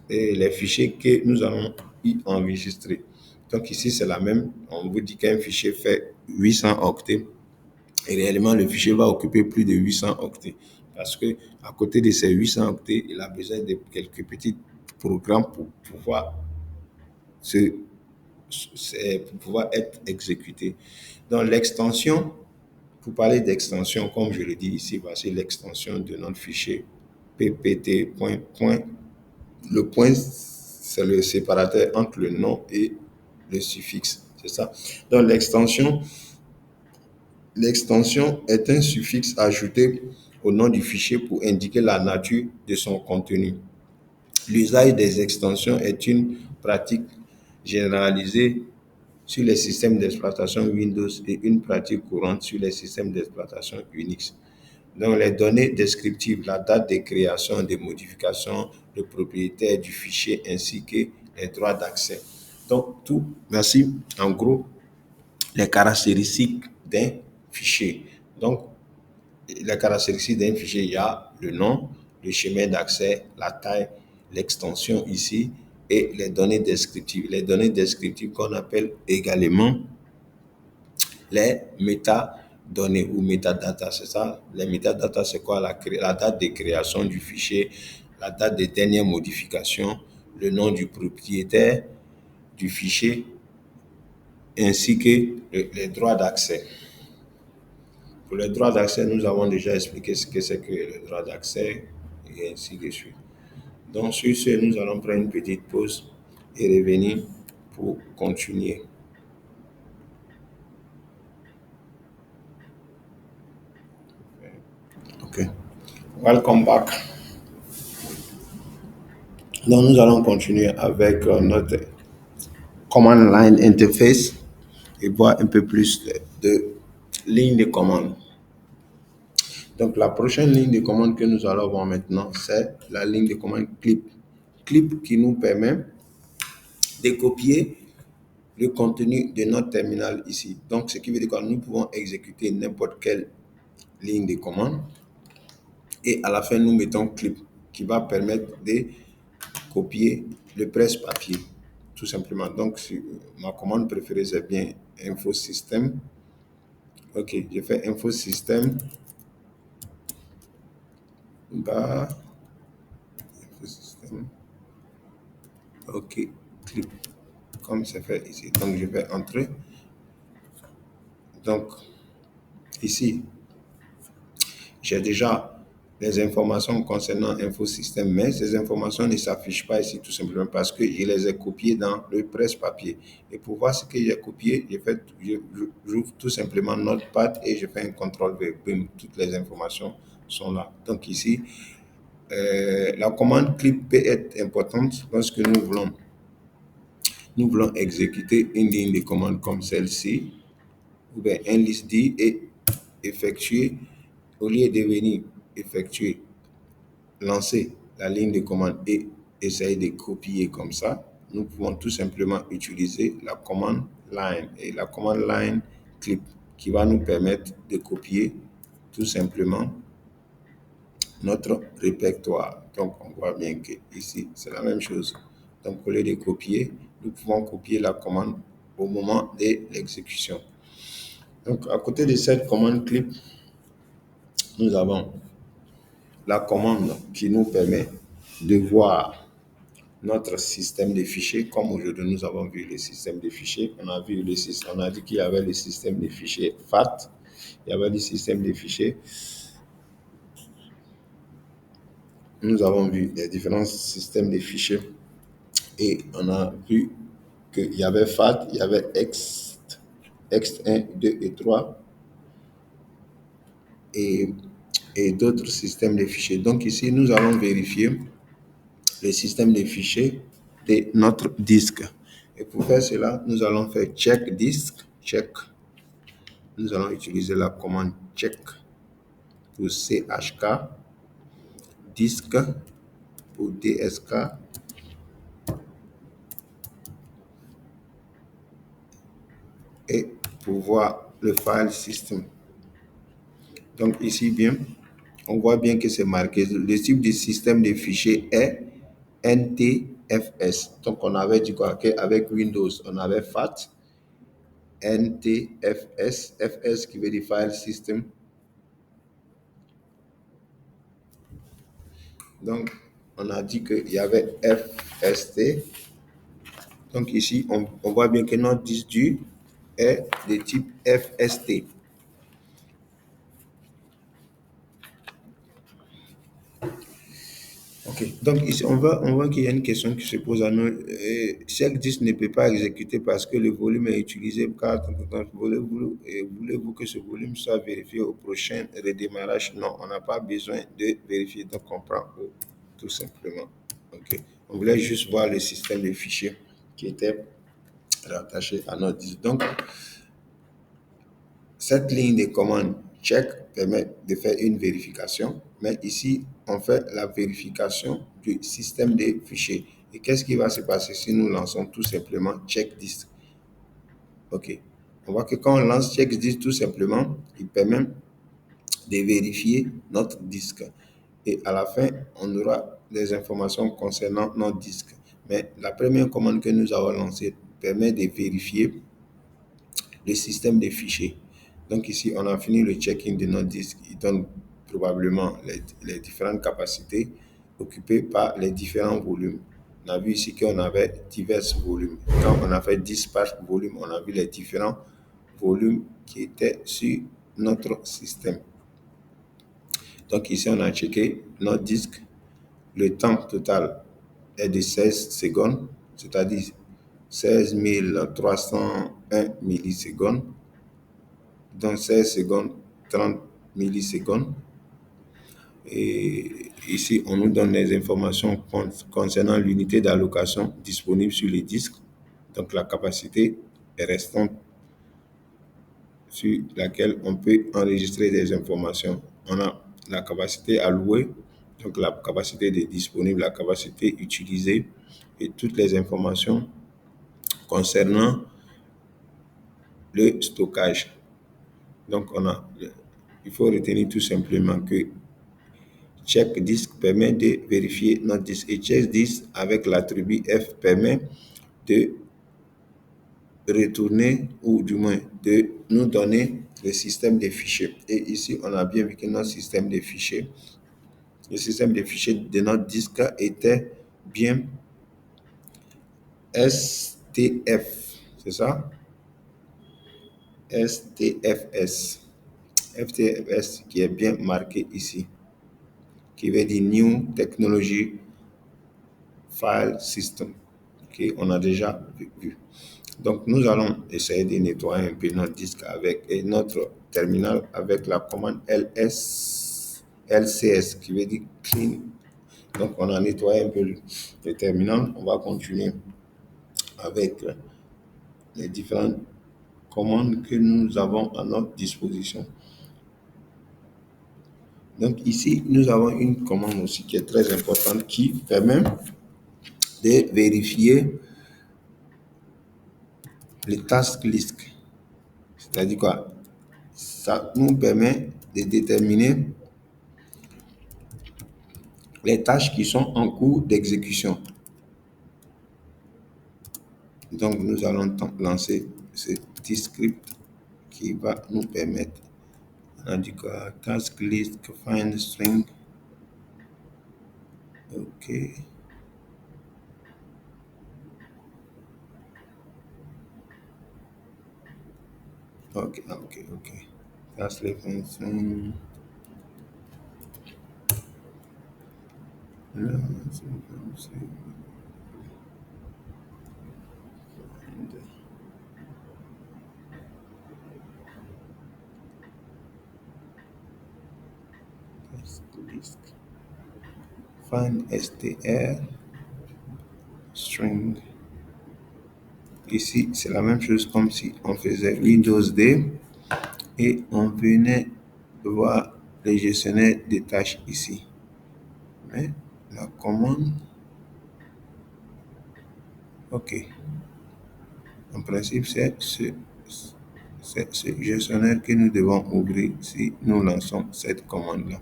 les fichiers que nous allons y enregistrer. Donc ici, c'est la même. On vous dit qu'un fichier fait 800 octets. Et réellement, le fichier va occuper plus de 800 octets. Parce que à côté de ces 800 octets, il a besoin de quelques petits programmes pour pouvoir, pour pouvoir être exécuté. Donc l'extension, pour parler d'extension, comme je le dis ici, voici l'extension de notre fichier ppt. Le point, c'est le séparateur entre le nom et le suffixe. C'est ça. Donc l'extension est un suffixe ajouté au nom du fichier pour indiquer la nature de son contenu. L'usage des extensions est une pratique généralisée sur les systèmes d'exploitation Windows et une pratique courante sur les systèmes d'exploitation Unix. Donc, les données descriptives, la date de création, de modification, le propriétaire du fichier ainsi que les droits d'accès. Donc, tout, merci, en gros, les caractéristiques d'un fichier. Donc, les caractéristiques d'un fichier, il y a le nom, le chemin d'accès, la taille, l'extension ici et les données descriptives. Les données descriptives qu'on appelle également les métadonnées ou métadata, c'est ça. Les métadata, c'est quoi? La date de création du fichier, la date de dernière modification, le nom du propriétaire du fichier, ainsi que les droits d'accès. Pour les droits d'accès, nous avons déjà expliqué ce que c'est que les droits d'accès et ainsi de suite. Donc, sur ce, nous allons prendre une petite pause et revenir pour continuer. OK. Welcome back. Donc, nous allons continuer avec notre Command Line Interface et voir un peu plus de lignes de commande. Donc, la prochaine ligne de commande que nous allons voir maintenant, c'est la ligne de commande clip. Clip qui nous permet de copier le contenu de notre terminal ici. Donc, ce qui veut dire que nous pouvons exécuter n'importe quelle ligne de commande et à la fin, nous mettons clip qui va permettre de copier le presse-papier, tout simplement. Donc, ma commande préférée, c'est bien info système. OK, je fais info système. OK, clip, comme c'est fait ici. Donc, je vais entrer. Donc, ici, j'ai déjà les informations concernant Infosystème, mais ces informations ne s'affichent pas ici tout simplement parce que je les ai copiées dans le presse-papier. Et pour voir ce que j'ai copié, j'ouvre tout simplement Notepad et je fais un CTRL-V. Boum, toutes les informations sont là. Donc ici, la commande clip peut être importante lorsque nous voulons exécuter une ligne de commande comme celle-ci, ou bien un list D et effectuer, au lieu de venir effectuer, lancer la ligne de commande et essayer de copier comme ça, nous pouvons tout simplement utiliser la commande line et la commande line clip qui va nous permettre de copier tout simplement notre répertoire. Donc, on voit bien que ici, c'est la même chose. Donc, au lieu de copier, nous pouvons copier la commande au moment de l'exécution. Donc, à côté de cette commande clip, nous avons la commande qui nous permet de voir notre système de fichiers. Comme aujourd'hui, nous avons vu le système de fichiers. On a dit qu'il y avait le système de fichiers FAT. Il y avait le système de fichiers. Nous avons vu les différents systèmes de fichiers et on a vu qu'il y avait FAT, il y avait ext1, 2 et 3 et d'autres systèmes de fichiers. Donc ici, nous allons vérifier le système de fichiers de notre disque. Et pour faire cela, nous allons faire check disk, check. Nous allons utiliser la commande check pour CHK, disque pour DSK, et pour voir le file system. Donc ici bien, on voit bien que c'est marqué. Le type de système de fichiers est NTFS. Donc on avait dit quoi? Qu'avec Windows, on avait FAT, NTFS, FS qui veut dire file system. Donc on a dit qu'il y avait FST. Donc ici, on voit bien que notre disque dur est de type FST. Ok, donc ici, on voit qu'il y a une question qui se pose à nous. Chaque disque ne peut pas exécuter parce que le volume est utilisé. Donc, voulez-vous que ce volume soit vérifié au prochain redémarrage? Non, on n'a pas besoin de vérifier. Donc, on prend O, tout simplement. Ok, on voulait juste voir le système de fichiers qui était rattaché à notre disque. Donc, cette ligne de commande check permet de faire une vérification, mais ici, on fait la vérification du système de fichiers. Et qu'est-ce qui va se passer si nous lançons tout simplement check disk? OK. On voit que quand on lance check disk, tout simplement, il permet de vérifier notre disque. Et à la fin, on aura des informations concernant notre disque. Mais la première commande que nous avons lancée permet de vérifier le système de fichiers. Donc ici, on a fini le check-in de notre disque. Il donne probablement les différentes capacités occupées par les différents volumes. On a vu ici qu'on avait divers volumes. Quand on a fait 10 par volume, on a vu les différents volumes qui étaient sur notre système. Donc ici, on a checké notre disque. Le temps total est de 16 secondes, c'est-à-dire 16 301 millisecondes. Dans 16 secondes, 30 millisecondes. Et ici, on nous donne les informations concernant l'unité d'allocation disponible sur les disques. Donc, la capacité est restante sur laquelle on peut enregistrer des informations. On a la capacité allouée, donc la capacité disponible, la capacité utilisée et toutes les informations concernant le stockage. Donc, il faut retenir tout simplement que check disk permet de vérifier notre disque et check disk avec l'attribut F permet de retourner ou du moins de nous donner le système des fichiers. Et ici, on a bien vu que notre système de fichiers, le système de fichiers de notre disque était bien STF, c'est ça? STFS. FTFS qui est bien marqué ici, qui veut dire New Technology File System. Okay, on a déjà vu. Donc, nous allons essayer de nettoyer un peu notre disque et notre terminal avec la commande LCS qui veut dire Clean. Donc, on a nettoyé un peu le terminal. On va continuer avec les différentes commandes que nous avons à notre disposition. Donc ici, nous avons une commande aussi qui est très importante qui permet de vérifier le task list. C'est-à-dire quoi? Ça nous permet de déterminer les tâches qui sont en cours d'exécution. Donc nous allons lancer ce petit script qui va nous permettre. On a dit quoi? Task list, find string. OK. OK. Task list, find string. Find str string. Ici, c'est la même chose comme si on faisait Windows D et on venait voir le gestionnaire des tâches ici. Mais la commande, ok. En principe, c'est ce gestionnaire que nous devons ouvrir si nous lançons cette commande-là.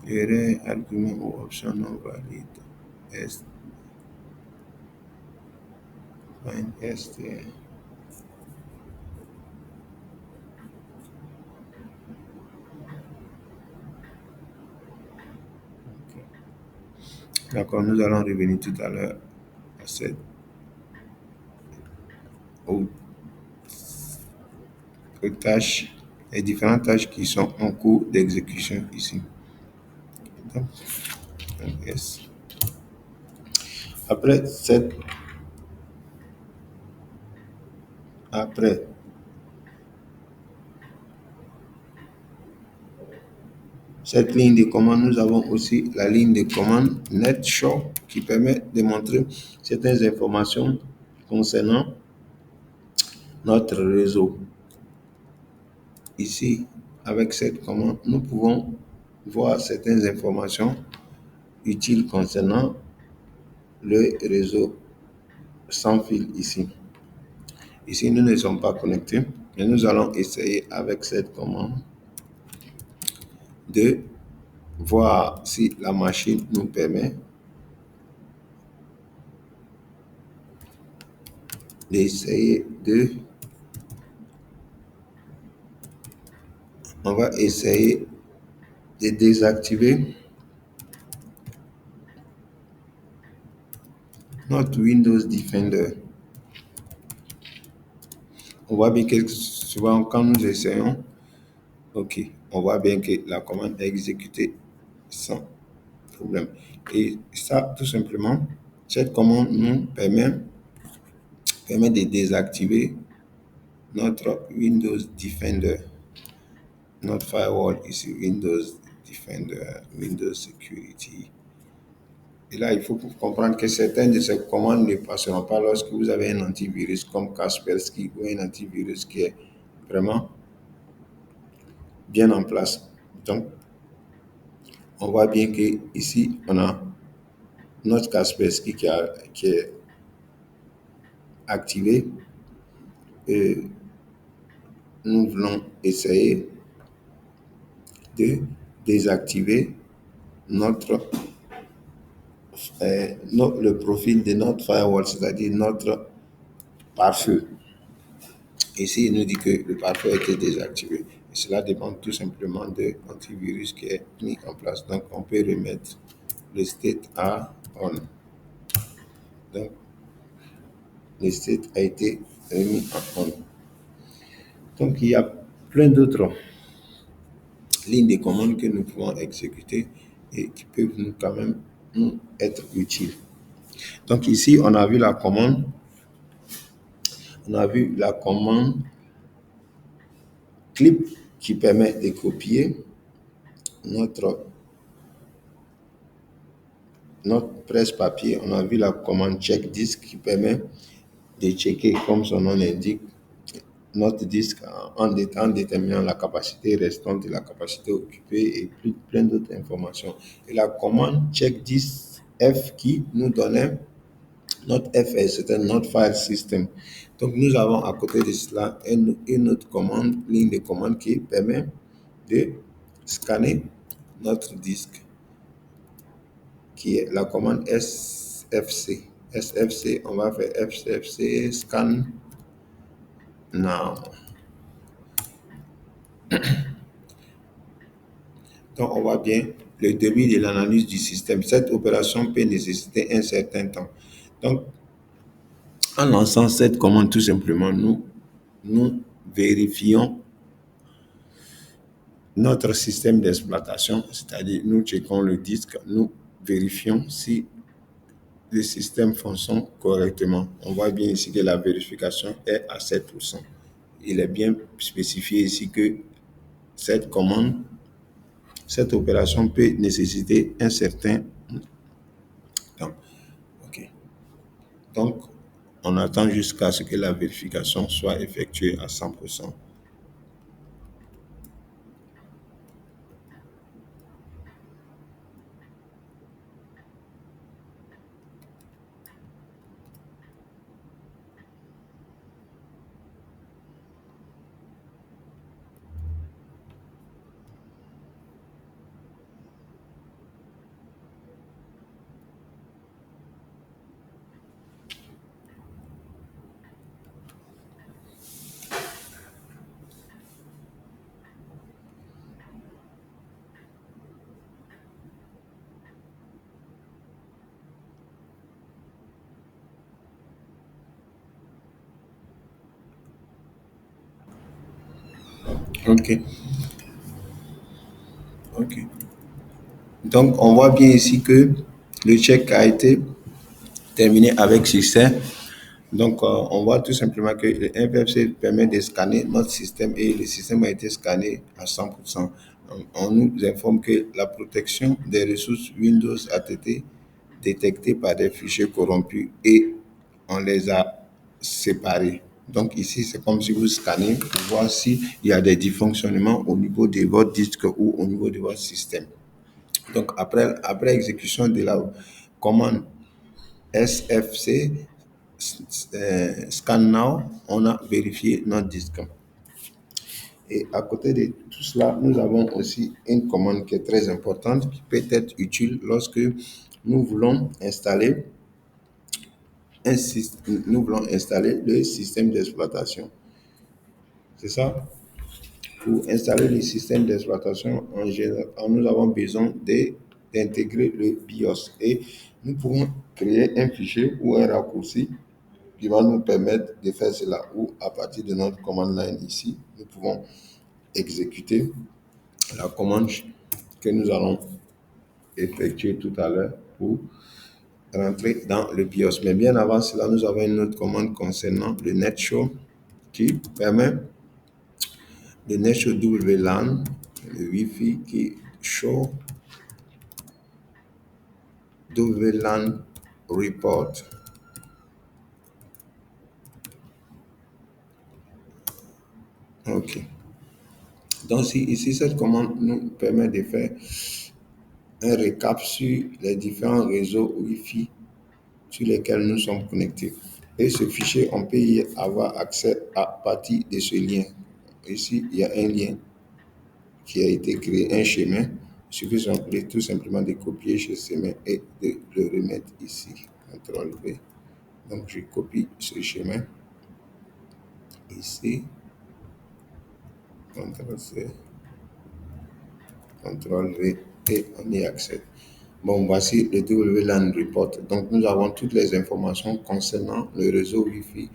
Erreur, argument ou option non valide. Find STR. D'accord, nous allons revenir tout à l'heure à cette aux tâches, les différentes tâches qui sont en cours d'exécution ici. Donc, yes. Après cette ligne de commande, nous avons aussi la ligne de commande NetShow qui permet de montrer certaines informations concernant notre réseau. Ici, avec cette commande, nous pouvons voir certaines informations utiles concernant le réseau sans fil ici. Ici, nous ne sommes pas connectés, mais nous allons essayer avec cette commande de voir si la machine nous permet d'essayer de... On va essayer de désactiver notre Windows Defender. On voit bien que souvent quand nous essayons, ok, on voit bien que la commande est exécutée sans problème. Et ça, tout simplement, cette commande nous permet de désactiver notre Windows Defender, notre firewall ici, Windows Defender, Windows Security. Et là, il faut comprendre que certaines de ces commandes ne passeront pas lorsque vous avez un antivirus comme Kaspersky ou un antivirus qui est vraiment bien en place. Donc, on voit bien que ici, on a notre Kaspersky qui est activé et nous voulons essayer de désactiver le profil de notre firewall, c'est-à-dire notre pare-feu. Ici, il nous dit que le pare-feu a été désactivé. Et cela dépend tout simplement de l'antivirus qui est mis en place. Donc, on peut remettre le state à on. Donc, le state a été remis en on. Donc, il y a plein d'autres lignes de commande que nous pouvons exécuter et qui peuvent quand même nous être utiles. Donc, ici, on a vu la commande. On a vu la commande clip qui permet de copier notre presse-papier. On a vu la commande check disque qui permet de checker, comme son nom l'indique, notre disque en déterminant la capacité restante et la capacité occupée et plein d'autres informations. Et la commande check disque F qui nous donnait notre FS, c'était notre file system. Donc nous avons à côté de cela une autre commande, ligne de commande qui permet de scanner notre disque, qui est la commande SFC. SFC, on va faire SFC scan now. Donc, on voit bien le début de l'analyse du système. Cette opération peut nécessiter un certain temps. Donc, en lançant cette commande, tout simplement, nous vérifions notre système d'exploitation, c'est-à-dire nous checkons le disque, nous vérifions si le système fonctionne correctement. On voit bien ici que la vérification est à 7%. Il est bien spécifié ici que cette commande, cette opération peut nécessiter un certain temps. Okay. Donc, on attend jusqu'à ce que la vérification soit effectuée à 100%. Ok, ok. Donc, on voit bien ici que le check a été terminé avec succès. Donc, on voit tout simplement que le MFC permet de scanner notre système et le système a été scanné à 100%. On nous informe que la protection des ressources Windows a été détectée par des fichiers corrompus et on les a séparés. Donc ici, c'est comme si vous scannez pour voir s'il y a des dysfonctionnements au niveau de votre disque ou au niveau de votre système. Donc après exécution de la commande SFC, Scan Now, on a vérifié notre disque. Et à côté de tout cela, nous avons aussi une commande qui est très importante, qui peut être utile lorsque nous voulons installer nous voulons installer le système d'exploitation. C'est ça? Pour installer le système d'exploitation, en général, nous avons besoin d'intégrer le BIOS et nous pouvons créer un fichier ou un raccourci qui va nous permettre de faire cela. Ou à partir de notre commande line ici, nous pouvons exécuter la commande que nous allons effectuer tout à l'heure pour rentrer dans le BIOS. Mais bien avant cela, nous avons une autre commande concernant le NetShow qui permet le NetShow WLAN, le Wi-Fi qui show WLAN report. OK. Donc ici, cette commande nous permet de faire un récap sur les différents réseaux Wi-Fi sur lesquels nous sommes connectés. Et ce fichier, on peut y avoir accès à partir de ce lien. Ici, il y a un lien qui a été créé, un chemin. Il suffit tout simplement de copier ce chemin et de le remettre ici. CTRL V. Donc, je copie ce chemin ici. CTRL C. CTRL V et on y accède. Bon, voici le WLAN report. Donc, nous avons toutes les informations concernant le réseau Wi-Fi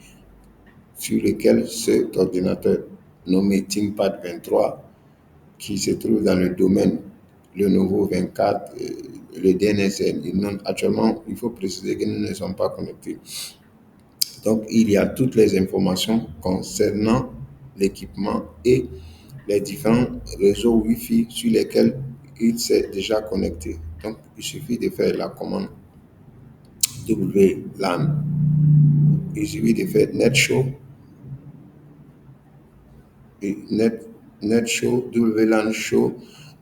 sur lequel cet ordinateur nommé ThinkPad 23 qui se trouve dans le domaine Lenovo 24, le DNSN. Actuellement, il faut préciser que nous ne sommes pas connectés. Donc, il y a toutes les informations concernant l'équipement et les différents réseaux Wi-Fi sur lesquels il s'est déjà connecté. Donc, il suffit de faire la commande WLAN. Il suffit de faire netshow et netshow WLAN show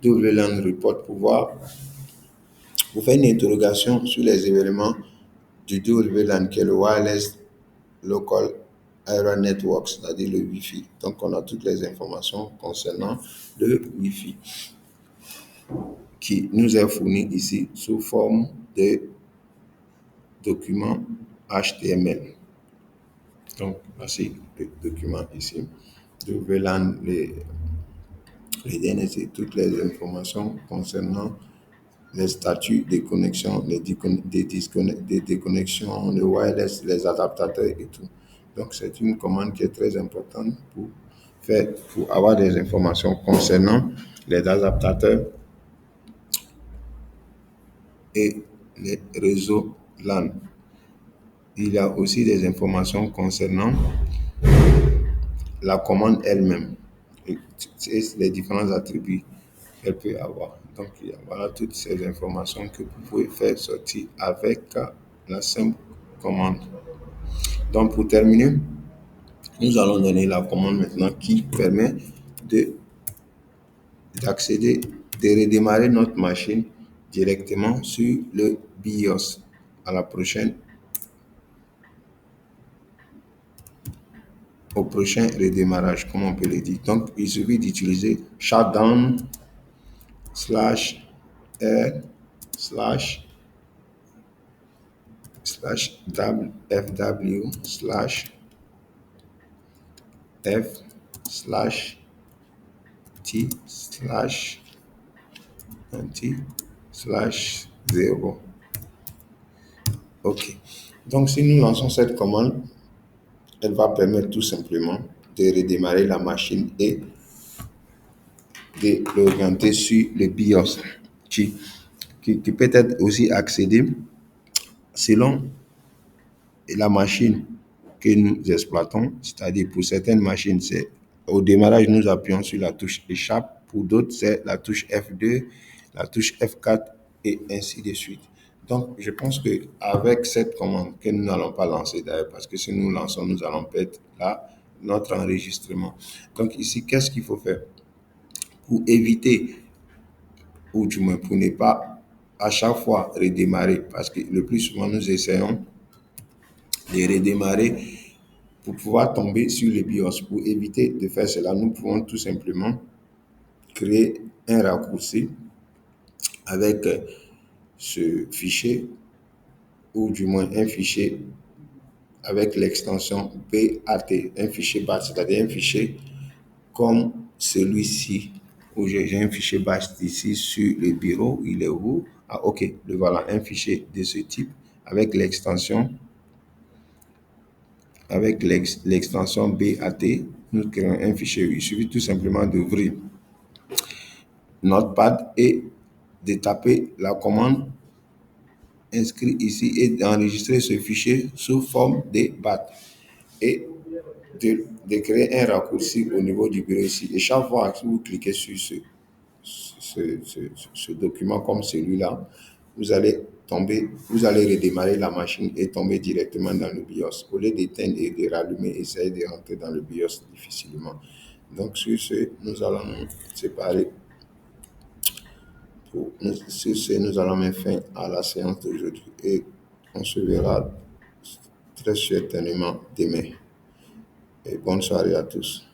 WLAN report pour voir, pour faire une interrogation sur les événements du WLAN qui est le Wireless Local Area Network, c'est-à-dire le Wi-Fi. Donc, on a toutes les informations concernant le Wi-Fi qui nous est fourni ici sous forme de documents HTML. Donc, voici le document ici. WLAN, les DNS et toutes les informations concernant les statuts des connexions, des déconnexions, le wireless, les adaptateurs et tout. Donc, c'est une commande qui est très importante pour avoir des informations concernant les adaptateurs et les réseaux LAN. Il y a aussi des informations concernant la commande elle-même et les différents attributs qu'elle peut avoir. Donc, voilà toutes ces informations que vous pouvez faire sortir avec la simple commande. Donc, pour terminer, nous allons donner la commande maintenant qui permet d'accéder, de redémarrer notre machine directement sur le BIOS au prochain redémarrage, comme on peut le dire. Donc, il suffit d'utiliser shutdown /r/ fw/f/t/t/0. OK. Donc, si nous lançons cette commande, elle va permettre tout simplement de redémarrer la machine et de l'orienter sur le BIOS qui peut être aussi accédé selon la machine que nous exploitons, c'est-à-dire pour certaines machines, c'est au démarrage, nous appuyons sur la touche échappe, pour d'autres, c'est la touche F2, la touche F4 et ainsi de suite. Donc, je pense qu'avec cette commande que nous n'allons pas lancer d'ailleurs, parce que si nous lançons, nous allons perdre là notre enregistrement. Donc ici, qu'est-ce qu'il faut faire pour éviter, ou du moins pour ne pas à chaque fois redémarrer, parce que le plus souvent, nous essayons de redémarrer pour pouvoir tomber sur le BIOS. Pour éviter de faire cela, nous pouvons tout simplement créer un raccourci avec ce fichier, ou du moins un fichier avec l'extension BAT, un fichier BAT, c'est-à-dire un fichier comme celui-ci, où j'ai un fichier BAT ici sur le bureau. Il est où? Ah, ok, le voilà, un fichier de ce type avec l'extension BAT, nous créons un fichier. Il suffit tout simplement d'ouvrir Notepad et de taper la commande inscrite ici et d'enregistrer ce fichier sous forme de BAT et de créer un raccourci au niveau du bureau ici. Et chaque fois que vous cliquez sur ce document comme celui-là, vous allez redémarrer la machine et tomber directement dans le BIOS. Au lieu d'éteindre et de rallumer, essayez de rentrer dans le BIOS difficilement. Donc sur ce, nous allons nous séparer. Sur ce, nous allons mettre fin à la séance d'aujourd'hui et on se verra très certainement demain. Et bonne soirée à tous.